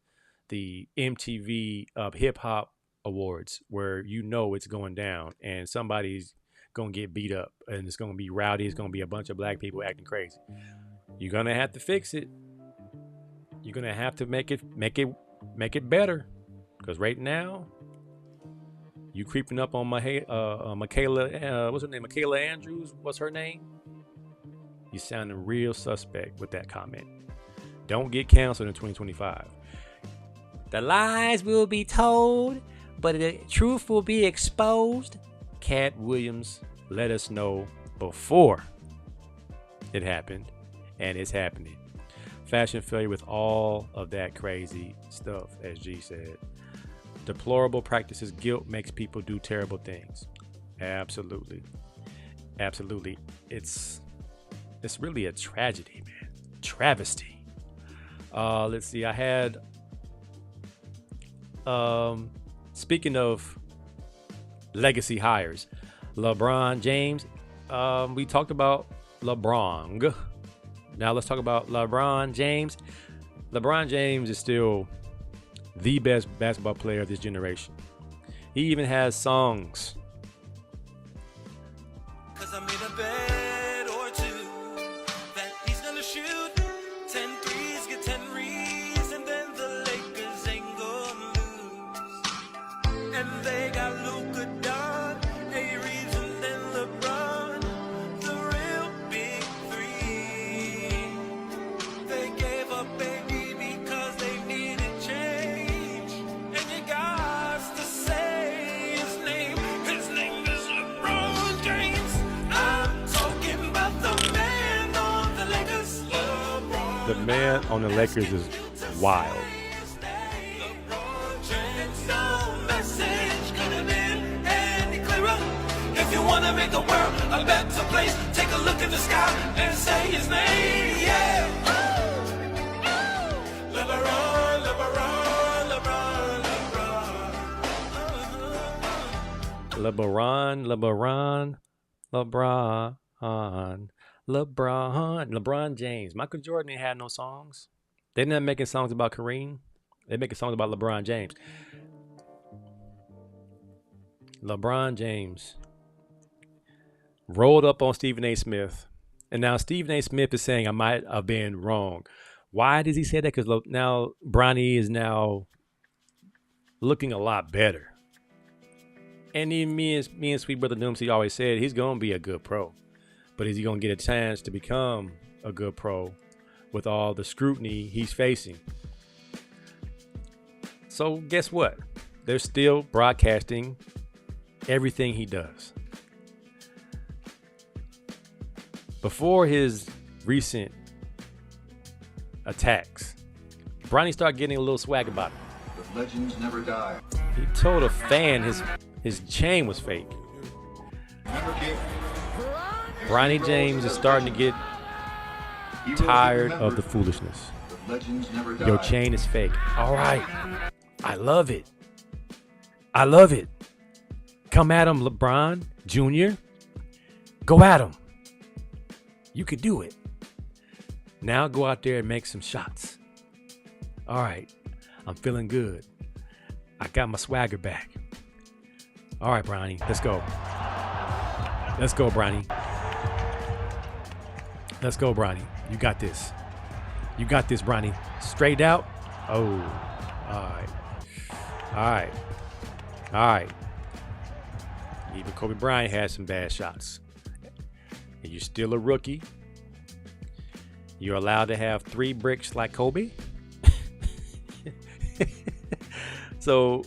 MTV hip hop awards where you know it's going down and somebody's going to get beat up and it's going to be rowdy? It's going to be a bunch of black people acting crazy. You're going to have to fix it. You're going to have to make it better, because right now you creeping up on Michaela, what's her name? Michaela Andrews. What's her name? You sounding real suspect with that comment. Don't get canceled in 2025. The lies will be told, but the truth will be exposed. Cat Williams let us know before it happened, and it's happening. Fashion failure with all of that crazy stuff, as G said. Deplorable practices. Guilt makes people do terrible things. Absolutely. Absolutely. It's really a tragedy, man. Travesty. Let's see. I had, speaking of legacy hires, LeBron James. We talked about LebWrong. Now let's talk about LeBron James. LeBron James is still the best basketball player of this generation. He even has songs. 'Cause I made a bet or two that he's gonna shoot 10 threes, get 10 rees, and then the Lakers ain't gonna lose. And they got Luka Don, A. Reeves, and then LeBron, the real big three. They gave up baby because they needed change. And you got to say his name. His name is LebRon James. I'm talking about the man on the Lakers. LeBron. The man on the Lakers is wild. LeBron James. No message could have been any clearer. If you want to make the world a better place, take a look in the sky and say his name. Yeah. LeBron, LeBron, LeBron, LeBron. LeBron James. Michael Jordan ain't had no songs. They're not making songs about Kareem. They're making songs about LeBron James. LeBron James rolled up on Stephen A. Smith. And now Stephen A. Smith is saying I might have been wrong. Why does he say that? Because now Bronny is now looking a lot better. And even me and Sweet Brother Doomsy always said he's going to be a good pro. But is he going to get a chance to become a good pro with all the scrutiny he's facing? So guess what? They're still broadcasting everything he does. Before his recent attacks, Bronny started getting a little swag about it. The legends never die. He told a fan his chain was fake. Bronny James is starting to get tired of the foolishness. The legends never die. Your chain is fake. All right. I love it. I love it. Come at him, LeBron Jr. Go at him. You can do it. Now go out there and make some shots. All right. I'm feeling good. I got my swagger back. All right, Bronny. Let's go. Let's go, Bronny. Let's go, Bronny. You got this. You got this, Bronny. Straight out. Oh. All right. All right. All right. Even Kobe Bryant had some bad shots. And you're still a rookie. You're allowed to have 3 bricks like Kobe. So,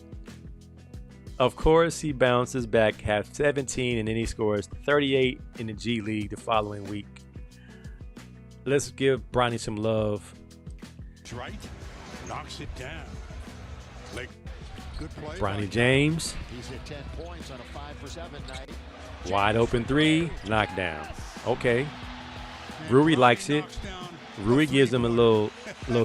of course, he bounces back, have 17, and then he scores 38 in the G League the following week. Let's give Bronny some love. Right, knocks it down. Good play. Bronny James. He's hit 10 points on a 5 for 7 night. Wide open three. Knockdown. Okay. Jrue likes it. Jrue gives him a little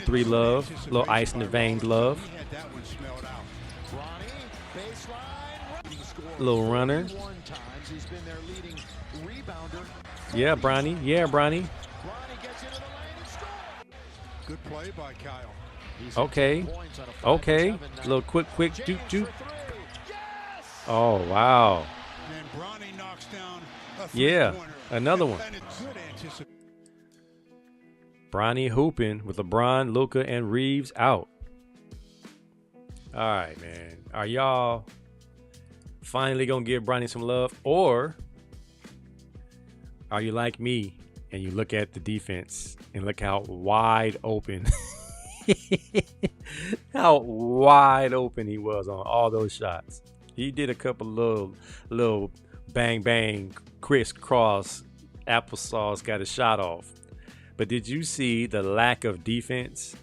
three love. Little ice in the veins love. He had that one smelled out. Bronny, baseline. Little runner. 41 times. He's been their leading rebounder. Yeah, Bronny. Yeah, Bronny. Bronny gets into the lane and scores. Good play by Kyle. He's Okay. 10 points on a 5 Okay. for 7 night. Little quick James juke for juke. 3. Yes! Oh, wow. And Bronny knocks down a Yeah, three-pointer. another one. And it's good anticipation. Bronny hooping with LeBron, Luka, and Reeves out. All right, man. Are y'all finally going to give Bronny some love? Or are you like me and you look at the defense and look how wide open how wide open he was on all those shots. He did a couple little bang bang crisscross applesauce, got a shot off. But did you see the lack of defense?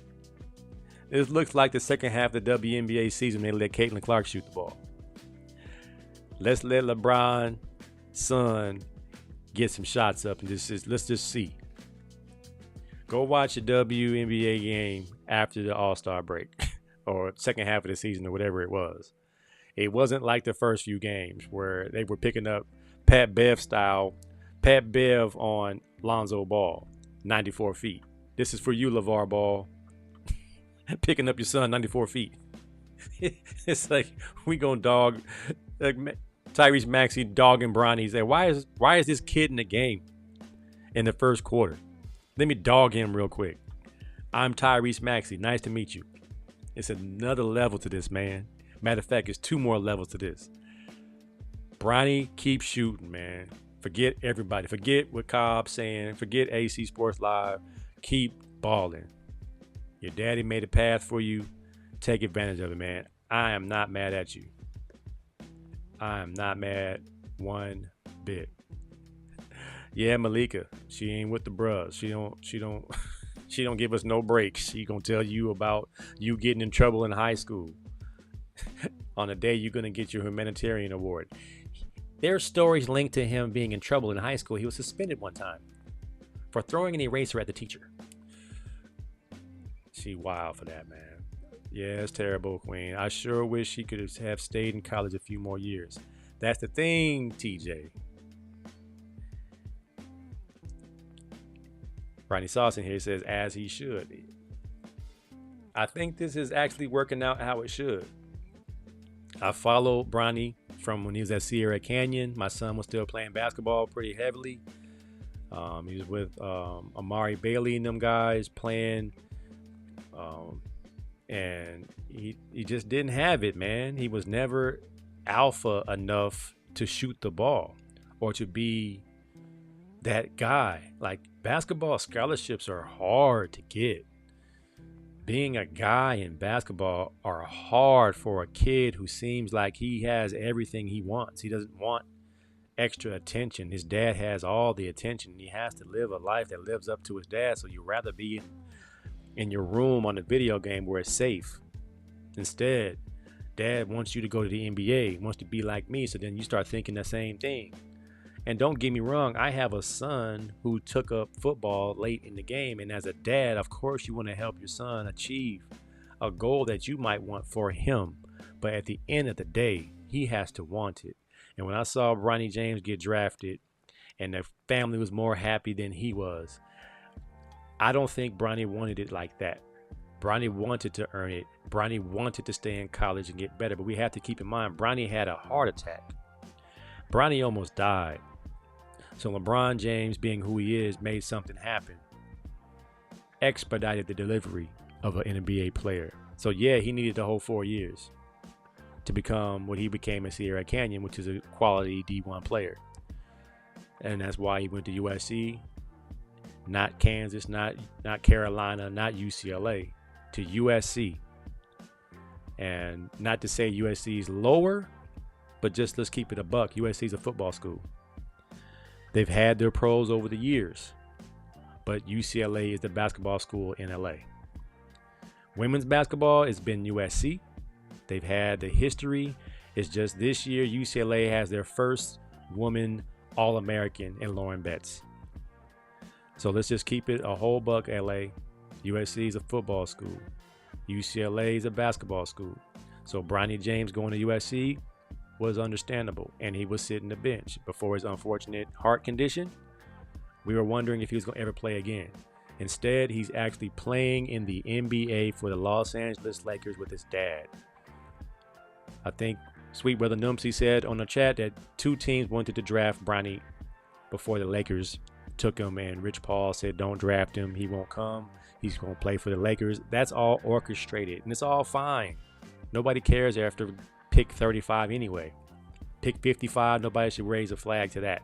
It looks like the second half of the WNBA season they let Caitlin Clark shoot the ball. Let's let LeBron's son get some shots up and let's just see. Go watch a WNBA game after the All-Star break or second half of the season or whatever it was. It wasn't like the first few games where they were picking up Pat Bev style, Pat Bev on Lonzo Ball, 94 feet. This is for you, LeVar Ball. Picking up your son 94 feet. It's like we gonna dog like Tyrese Maxey dogging Bronny. He's like, why is this kid in the game in the first quarter? Let me dog him real quick. I'm Tyrese Maxey. Nice to meet you. It's another level to this, man. Matter of fact, it's 2 more levels to this. Bronny, keep shooting, man. Forget everybody. Forget what Cobb's saying. Forget AC Sports Live. Keep balling. Your daddy made a path for you. Take advantage of it, man. I am not mad at you. I am not mad one bit. Yeah, Malika, she ain't with the bros. She don't give us no breaks. She gonna tell you about you getting in trouble in high school. On the day you're gonna get your humanitarian award. There's stories linked to him being in trouble in high school. He was suspended one time for throwing an eraser at the teacher. She wild for that, man. Yeah, it's terrible, Queen. I sure wish she could have stayed in college a few more years. That's the thing, TJ. Ronnie Sauce in here says, as he should. I think this is actually working out how it should. I followed Bronny from when he was at Sierra Canyon. My son was still playing basketball pretty heavily. He was with Amari Bailey and them guys playing. And he just didn't have it, man. He was never alpha enough to shoot the ball or to be that guy. Like, basketball scholarships are hard to get. Being a guy in basketball are hard for a kid who seems like he has everything he wants. He doesn't want extra attention. His dad has all the attention. He has to live a life that lives up to his dad. So you'd rather be in your room on a video game where it's safe. Instead, dad wants you to go to the NBA, wants to be like me. So then you start thinking the same thing. And don't get me wrong, I have a son who took up football late in the game. And as a dad, of course, you want to help your son achieve a goal that you might want for him. But at the end of the day, he has to want it. And when I saw Bronny James get drafted and the family was more happy than he was, I don't think Bronny wanted it like that. Bronny wanted to earn it. Bronny wanted to stay in college and get better. But we have to keep in mind, Bronny had a heart attack. Bronny almost died. So LeBron James, being who he is, made something happen. Expedited the delivery of an NBA player. So yeah, he needed the whole 4 years to become what he became at Sierra Canyon, which is a quality D1 player. And that's why he went to USC, not Kansas, not Carolina, not UCLA, to USC. And not to say USC is lower, but just let's keep it a buck. USC is a football school. They've had their pros over the years, but UCLA is the basketball school in LA. Women's basketball has been USC. They've had the history. It's just this year UCLA has their first woman All-American in Lauren Betts. So let's just keep it a whole buck, LA. USC is a football school. UCLA is a basketball school. So Bronny James going to USC was understandable, and he was sitting the bench before his unfortunate heart condition. We were wondering if he was going to ever play again. Instead, he's actually playing in the NBA for the Los Angeles Lakers with his dad. I think Sweet Brother Numpsy said on the chat that 2 teams wanted to draft Bronny before the Lakers took him, and Rich Paul said don't draft him, he won't come, he's going to play for the Lakers. That's all orchestrated, and it's all fine. Nobody cares after pick 35 anyway. Pick 55, nobody should raise a flag to that.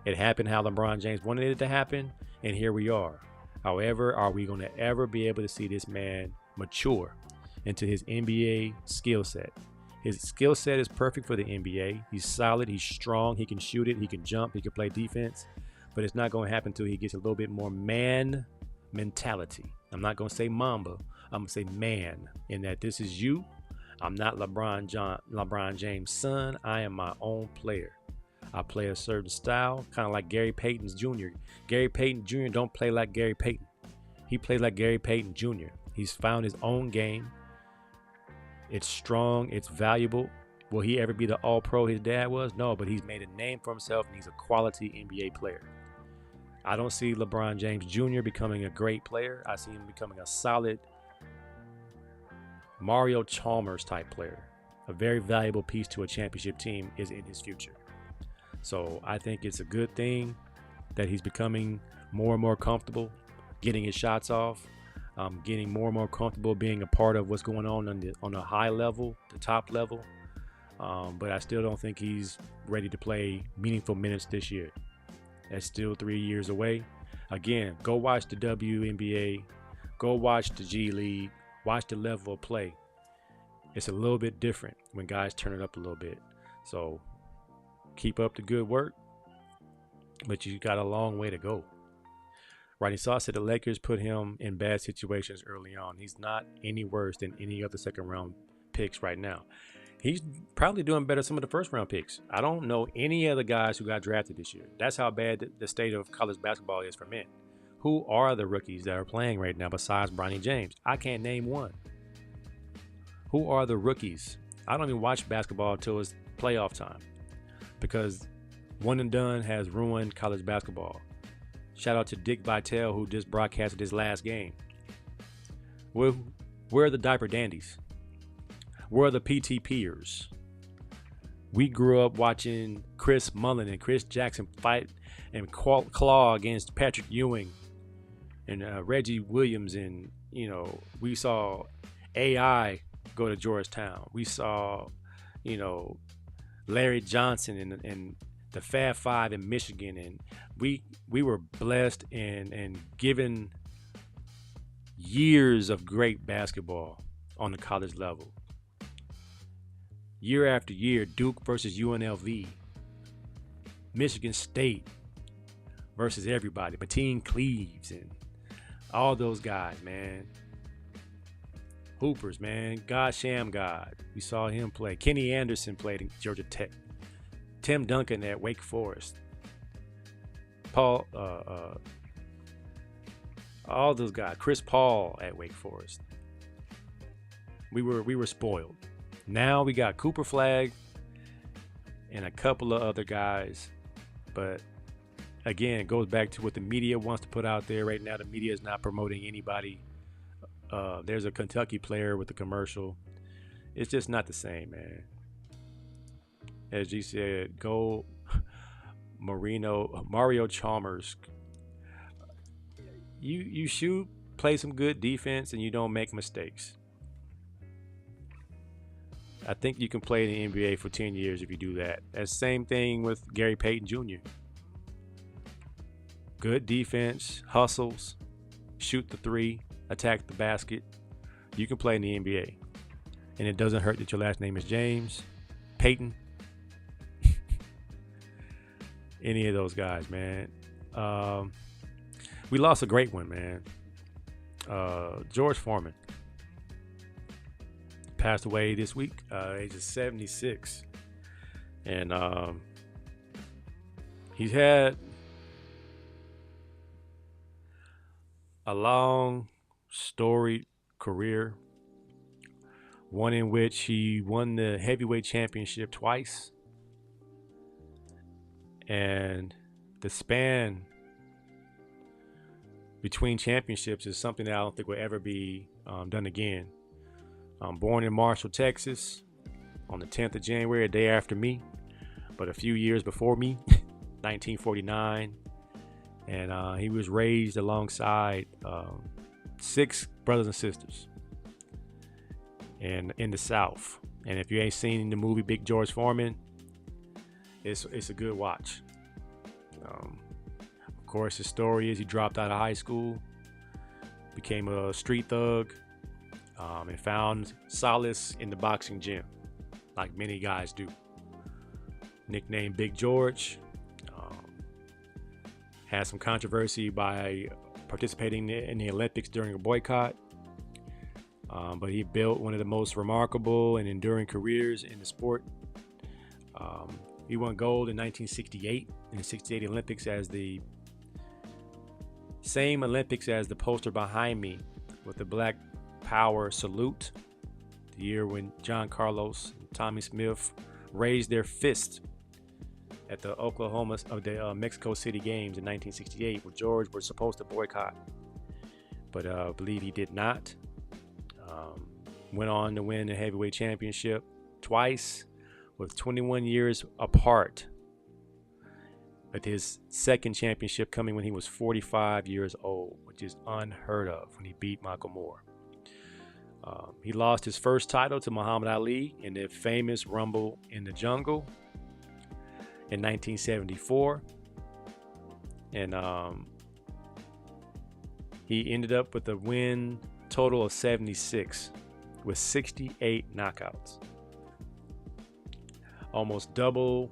It happened how LeBron James wanted it to happen, and here we are. However, are we going to ever be able to see this man mature into his NBA skill set? His skill set is perfect for the NBA. He's solid, he's strong, he can shoot it, he can jump, he can play defense. But it's not going to happen until he gets a little bit more man mentality. I'm not going to say Mamba, I'm going to say man, in that this is you. I'm not LeBron James' son. I am my own player. I play a certain style, kind of like Gary Payton Jr. Gary Payton Jr. don't play like Gary Payton. He plays like Gary Payton Jr. He's found his own game. It's strong. It's valuable. Will he ever be the all-pro his dad was? No, but he's made a name for himself, and he's a quality NBA player. I don't see LeBron James Jr. becoming a great player. I see him becoming a solid Mario Chalmers type player. A very valuable piece to a championship team is in his future. So I think it's a good thing that he's becoming more and more comfortable getting his shots off, getting more and more comfortable being a part of what's going on the high level, the top level. But I still don't think he's ready to play meaningful minutes this year. That's still 3 years away. Again, go watch the WNBA, go watch the G League, watch the level of play. It's a little bit different when guys turn it up a little bit. So keep up the good work, but you got a long way to go. Rodney Saw said the Lakers put him in bad situations early on. He's not any worse than any other second round picks right now. He's probably doing better than some of the first round picks. I don't know any other guys who got drafted this year. That's how bad the state of college basketball is for men. Who are the rookies that are playing right now besides Bronny James? I can't name one. Who are the rookies? I don't even watch basketball until it's playoff time, because one and done has ruined college basketball. Shout out to Dick Vitale, who just broadcasted his last game. Where are the diaper dandies? Where are the PTPers? We grew up watching Chris Mullin and Chris Jackson fight and claw against Patrick Ewing and Reggie Williams, and we saw AI go to Georgetown. We saw Larry Johnson and the Fab Five in Michigan, and we were blessed and given years of great basketball on the college level. Year after year, Duke versus UNLV, Michigan State versus everybody, Mateen Cleaves, and all those guys, man. Hoopers, man. God Sham God. We saw him play. Kenny Anderson played in Georgia Tech. Tim Duncan at Wake Forest. Paul, all those guys. Chris Paul at Wake Forest. We were spoiled. Now we got Cooper Flagg and a couple of other guys, but again, it goes back to what the media wants to put out there right now. The media is not promoting anybody. There's a Kentucky player with a commercial. It's just not the same, man. As G said, go Mario Chalmers. You shoot, play some good defense, and you don't make mistakes. I think you can play in the NBA for 10 years if you do that. That's the same thing with Gary Payton Jr. Good defense, hustles, shoot the three, attack the basket. You can play in the NBA. And it doesn't hurt that your last name is James, Payton. Any of those guys, man. We lost a great one, man. George Foreman. passed away this week, age of 76. And he's had a long, storied career, one in which he won the heavyweight championship twice. And the span between championships is something that I don't think will ever be done again. Born in Marshall, Texas, on the 10th of January, a day after me, but a few years before me, 1949. And he was raised alongside 6 brothers and sisters and in the South. And if you ain't seen the movie Big George Foreman, it's a good watch. Of course, his story is he dropped out of high school, became a street thug, and found solace in the boxing gym, like many guys do. Nicknamed Big George, had some controversy by participating in the Olympics during a boycott, but he built one of the most remarkable and enduring careers in the sport. He won gold in 1968 in the 68 Olympics, as the same Olympics as the poster behind me with the Black Power salute, the year when John Carlos and Tommy Smith raised their fist at the Mexico City Games in 1968, where George was supposed to boycott, but I believe he did not. Went on to win the heavyweight championship twice, with 21 years apart, with his second championship coming when he was 45 years old, which is unheard of, when he beat Michael Moore. He lost his first title to Muhammad Ali in the famous Rumble in the Jungle in 1974. And he ended up with a win total of 76 with 68 knockouts. Almost double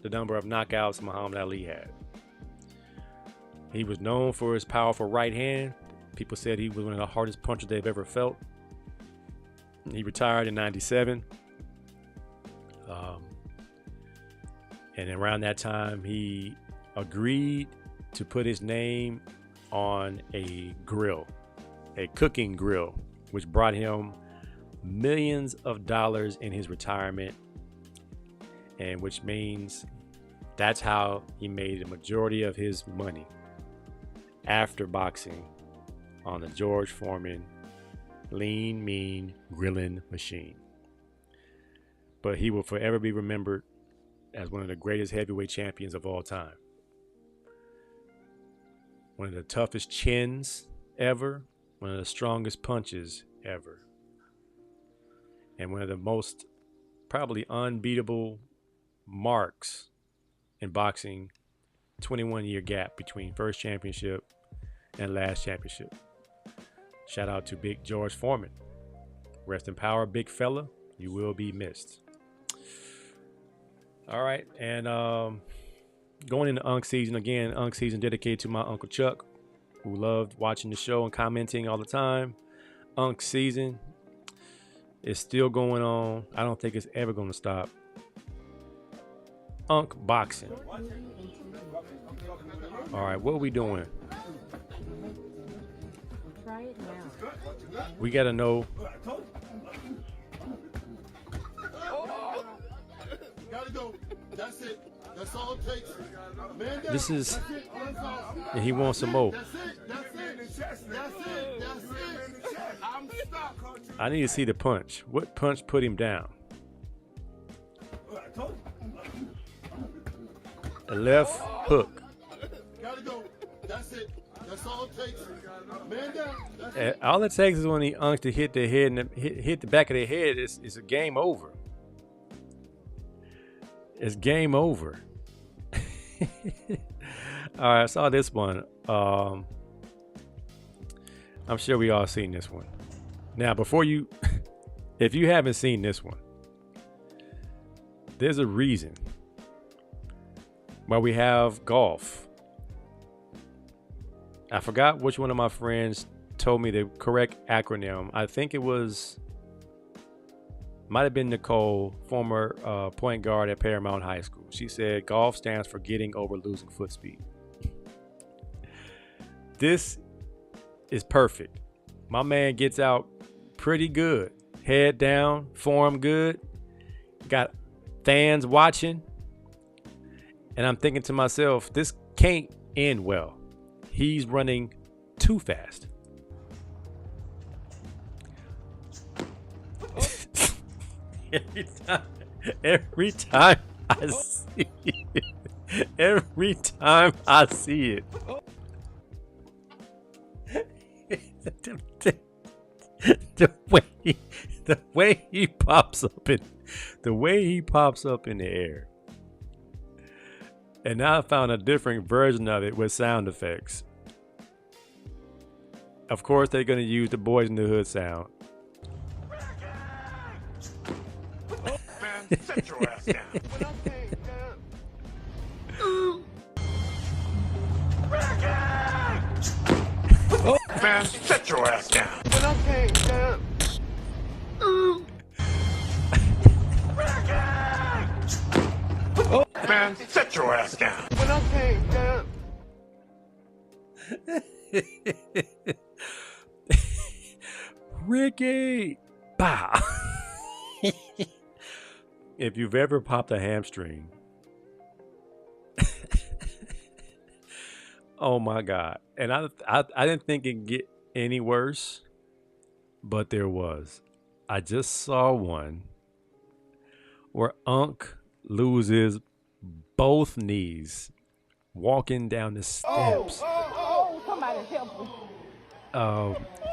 the number of knockouts Muhammad Ali had. He was known for his powerful right hand. People said he was one of the hardest punchers they've ever felt. He retired in 97. And around that time, he agreed to put his name on a grill, a cooking grill, which brought him millions of dollars in his retirement, and which means that's how he made the majority of his money after boxing, on the George Foreman lean, mean grilling machine. But he will forever be remembered as one of the greatest heavyweight champions of all time. One of the toughest chins ever, one of the strongest punches ever, and one of the most probably unbeatable marks in boxing. 21-year gap between first championship and last championship. Shout out to Big George Foreman. Rest in power, big fella. You will be missed. All right, and going into Unk season again. Unk season dedicated to my Uncle Chuck, who loved watching the show and commenting all the time. Unk season is still going on. I don't think it's ever going to stop. Unk boxing. All right, what are we doing? Try it now. We got to know. Gotta go. That's it. That's all it takes. Man down. This is, That's it. That's all. and he wants some more. That's it. That's it. That's it. That's it. I'm stuck. I need to see the punch. What punch put him down? A left hook. Gotta go. That's it. That's all it takes. Man down. That's it. All it takes is when he unks to hit their head and hit the back of their head. It's a game over. It's game over. All right, I saw this one. I'm sure we all seen this one. Now, before you, if you haven't seen this one, there's a reason why we have golf. I forgot which one of my friends told me the correct acronym. I think it was Might have been Nicole, former point guard at Paramount High School. She said, golf stands for getting over losing foot speed. This is perfect. My man gets out pretty good. Head down, form good. Got fans watching. And I'm thinking to myself, this can't end well. He's running too fast. Every time I see it, every time I see it, the way he pops up in the air. And now I found a different version of it with sound effects. Of course, they're going to use the Boys in the Hood sound. Man, set your ass down. When I came down. Man, set your ass down. When I came down. Man, set your ass down. When I came down. Ricky! Bah! If you've ever popped a hamstring, oh my God. And I didn't think it'd get any worse, but there was. I just saw one where Unc loses both knees walking down the steps. Oh, somebody help me.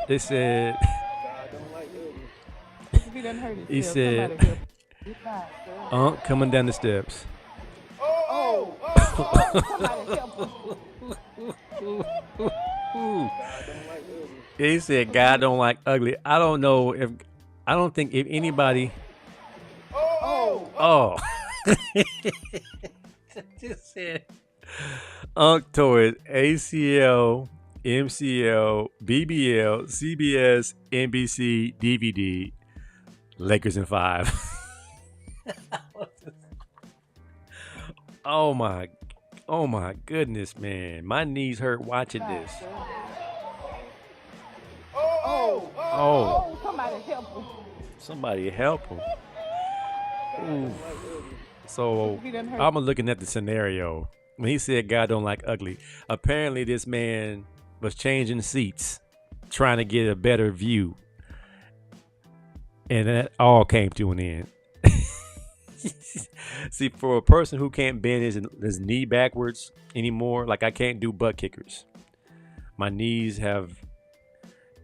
They said, he said, Unc coming down the steps. Somebody help me. He said, God don't like ugly. I don't think if anybody. Oh. Just said, Unc tore his ACL, MCL, BBL, CBS, NBC, DVD, Lakers in 5. Oh my goodness, man. My knees hurt watching this. Oh. Somebody help me. Somebody help him. Ooh. So I'm looking at the scenario. When he said God don't like ugly, apparently this man was changing seats, trying to get a better view. And that all came to an end. See, for a person who can't bend his knee backwards anymore, like I can't do butt kickers. My knees have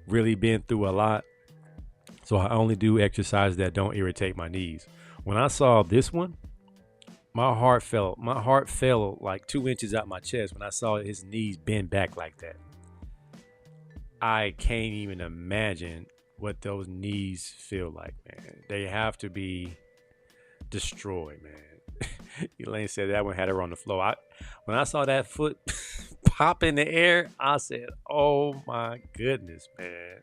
really been through a lot. So I only do exercises that don't irritate my knees. When I saw this one, my heart fell like 2 inches out my chest when I saw his knees bend back like that. I can't even imagine what those knees feel like, man. They have to be destroyed, man. Elaine said that one had her on the floor. When I saw that foot pop in the air, I said, oh my goodness, man.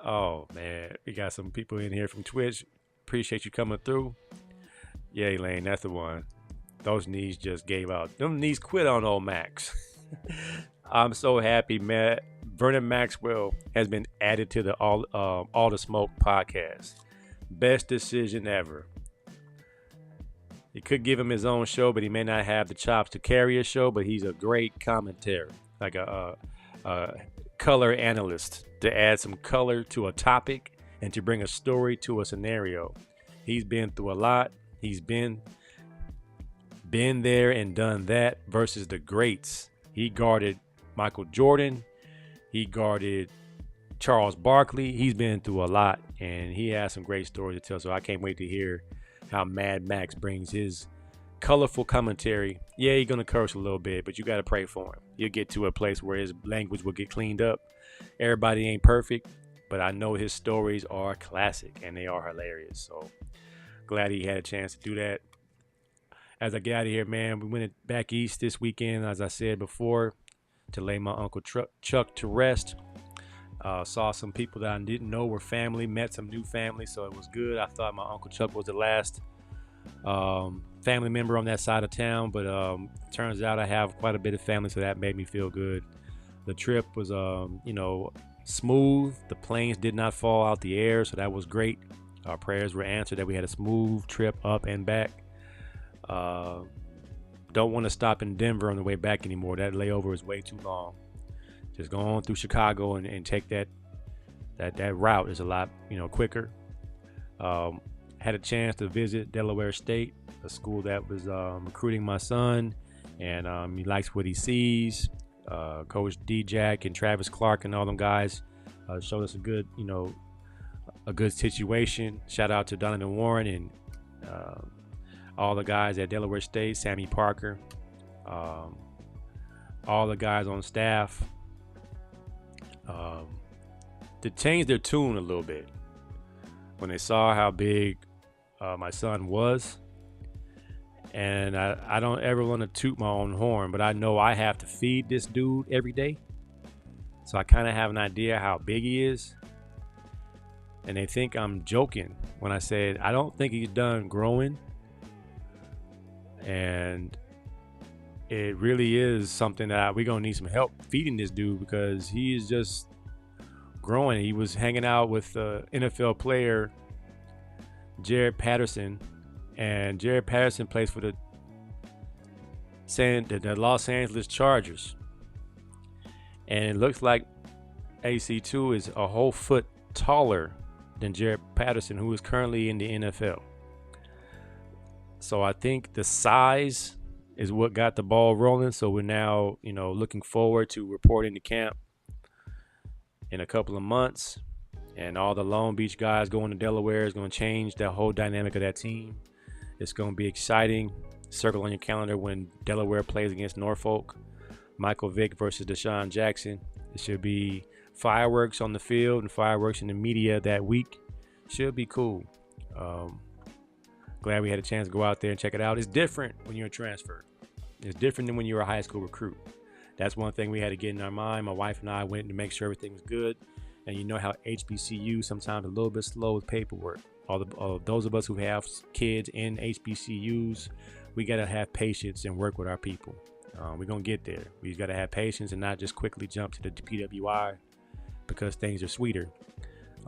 Oh man, we got some people in here from Twitch. Appreciate you coming through. Yeah, Elaine, that's the one. Those knees just gave out. Them knees quit on old Max. I'm so happy, man. Vernon Maxwell has been added to the All the Smoke podcast. Best decision ever. You could give him his own show, but he may not have the chops to carry a show, but he's a great commentator, like a color analyst, to add some color to a topic and to bring a story to a scenario. He's been through a lot. He's been there and done that versus the greats. He guarded Michael Jordan. He guarded Charles Barkley. He's been through a lot, and he has some great stories to tell. So I can't wait to hear how Mad Max brings his colorful commentary. Yeah, he's going to curse a little bit, but you got to pray for him. He'll get to a place where his language will get cleaned up. Everybody ain't perfect, but I know his stories are classic, and they are hilarious. So glad he had a chance to do that. As I get out of here, man, we went back east this weekend, as I said before, to lay my Uncle Chuck to rest. Saw some people that I didn't know were family, met some new family, so it was good. I thought my Uncle Chuck was the last family member on that side of town, but turns out I have quite a bit of family, so that made me feel good. The trip was, smooth. The planes did not fall out the air, so that was great. Our prayers were answered that we had a smooth trip up and back. Don't want to stop in Denver on the way back anymore. That layover is way too long. Just go on through Chicago and take that route is a lot quicker. Had a chance to visit Delaware State, a school that was recruiting my son, and he likes what he sees. Coach D-Jack and Travis Clark and all them guys showed us a good situation. Shout out to Donovan Warren and all the guys at Delaware State, Sammy Parker, all the guys on staff. To change their tune a little bit when they saw how big my son was. And I don't ever want to toot my own horn, but I know I have to feed this dude every day. So I kind of have an idea how big he is. And they think I'm joking when I said I don't think he's done growing. And it really is something that we're going to need some help feeding this dude, because he is just growing. He was hanging out with NFL player Jared Patterson, and Jared Patterson plays for the Los Angeles Chargers. And it looks like AC2 is a whole foot taller than Jared Patterson, who is currently in the NFL. So I think the size is what got the ball rolling. So we're now, looking forward to reporting to camp in a couple of months. And all the Long Beach guys going to Delaware is going to change the whole dynamic of that team. It's going to be exciting. Circle on your calendar when Delaware plays against Norfolk. Michael Vick versus Deshaun Jackson. It should be fireworks on the field and fireworks in the media that week. Should be cool. Glad we had a chance to go out there and check it out. It's different when you're a transfer. It's different than when you're a high school recruit. That's one thing we had to get in our mind. My wife and I went to make sure everything was good. And you know how HBCU sometimes a little bit slow with paperwork. All those of us who have kids in HBCUs, we got to have patience and work with our people. We're going to get there. We got to have patience and not just quickly jump to the PWI because things are sweeter.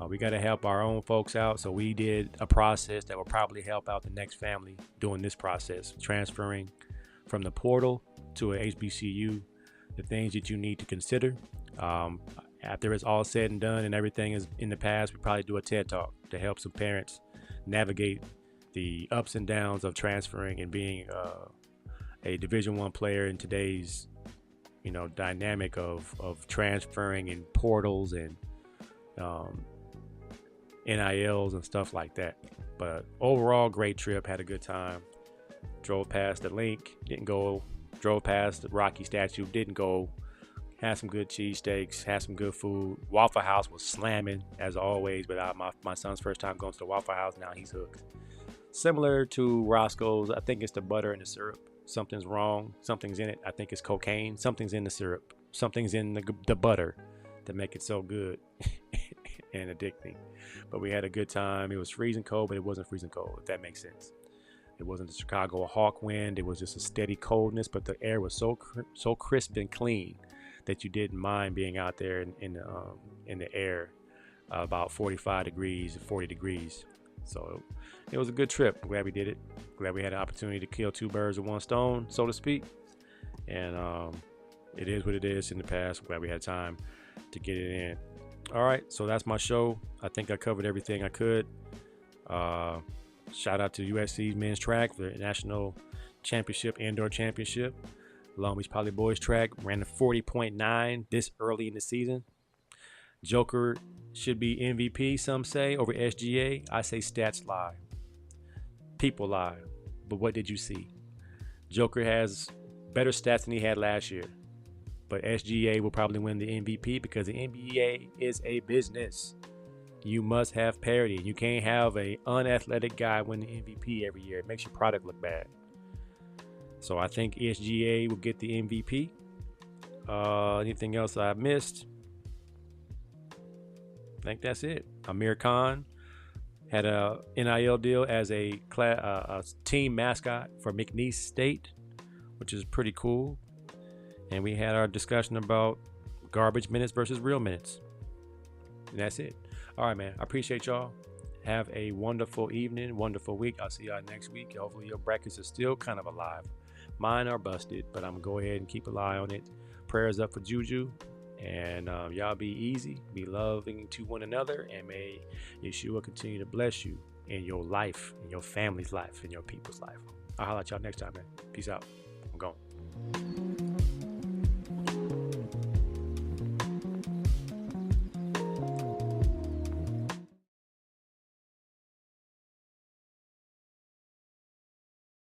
We got to help our own folks out. So we did a process that will probably help out the next family doing this process, transferring from the portal to a HBCU, the things that you need to consider. After it's all said and done and everything is in the past, we probably do a TED Talk to help some parents navigate the ups and downs of transferring and being a Division I player in today's, dynamic of transferring and portals and NILs and stuff like that. But overall, great trip. Had a good time. Drove past the link, didn't go. Drove past the Rocky statue, didn't go. Had some good cheesesteaks, had some good food. Waffle House was slamming as always, but my son's first time going to the Waffle House. Now he's hooked. Similar to Roscoe's, I think it's the butter and the syrup. Something's wrong. Something's in it. I think it's cocaine. Something's in the syrup. Something's in the butter to make it so good and addicting. But we had a good time. It was freezing cold, but it wasn't freezing cold, if that makes sense. It wasn't the Chicago hawk wind. It was just a steady coldness, but the air was so crisp and clean that you didn't mind being out there in the air about 45 degrees, 40 degrees. So it was a good trip. I'm glad we did it. Glad we had an opportunity to kill two birds with one stone, so to speak. And it is what it is in the past. I'm glad we had time to get it in. All right, so that's my show. I think I covered everything I could. Shout out to USC's men's track for the national championship, indoor championship. Long Beach Poly Boys track ran a 40.9 this early in the season. Joker should be MVP, some say, over SGA. I say stats lie. People lie. But what did you see? Joker has better stats than he had last year. But SGA will probably win the MVP because the NBA is a business. You must have parity. You can't have an unathletic guy win the MVP every year. It makes your product look bad. So I think SGA will get the MVP. Anything else I missed? I think that's it. Amir Khan had a NIL deal as a team mascot for McNeese State, which is pretty cool. And we had our discussion about garbage minutes versus real minutes. And that's it. All right, man. I appreciate y'all. Have a wonderful evening, wonderful week. I'll see y'all next week. Hopefully your brackets are still kind of alive. Mine are busted, but I'm going to go ahead and keep an eye on it. Prayers up for JuJu. And y'all be easy, be loving to one another, and may Yeshua continue to bless you in your life, in your family's life, in your people's life. I'll holler at y'all next time, man. Peace out. I'm gone.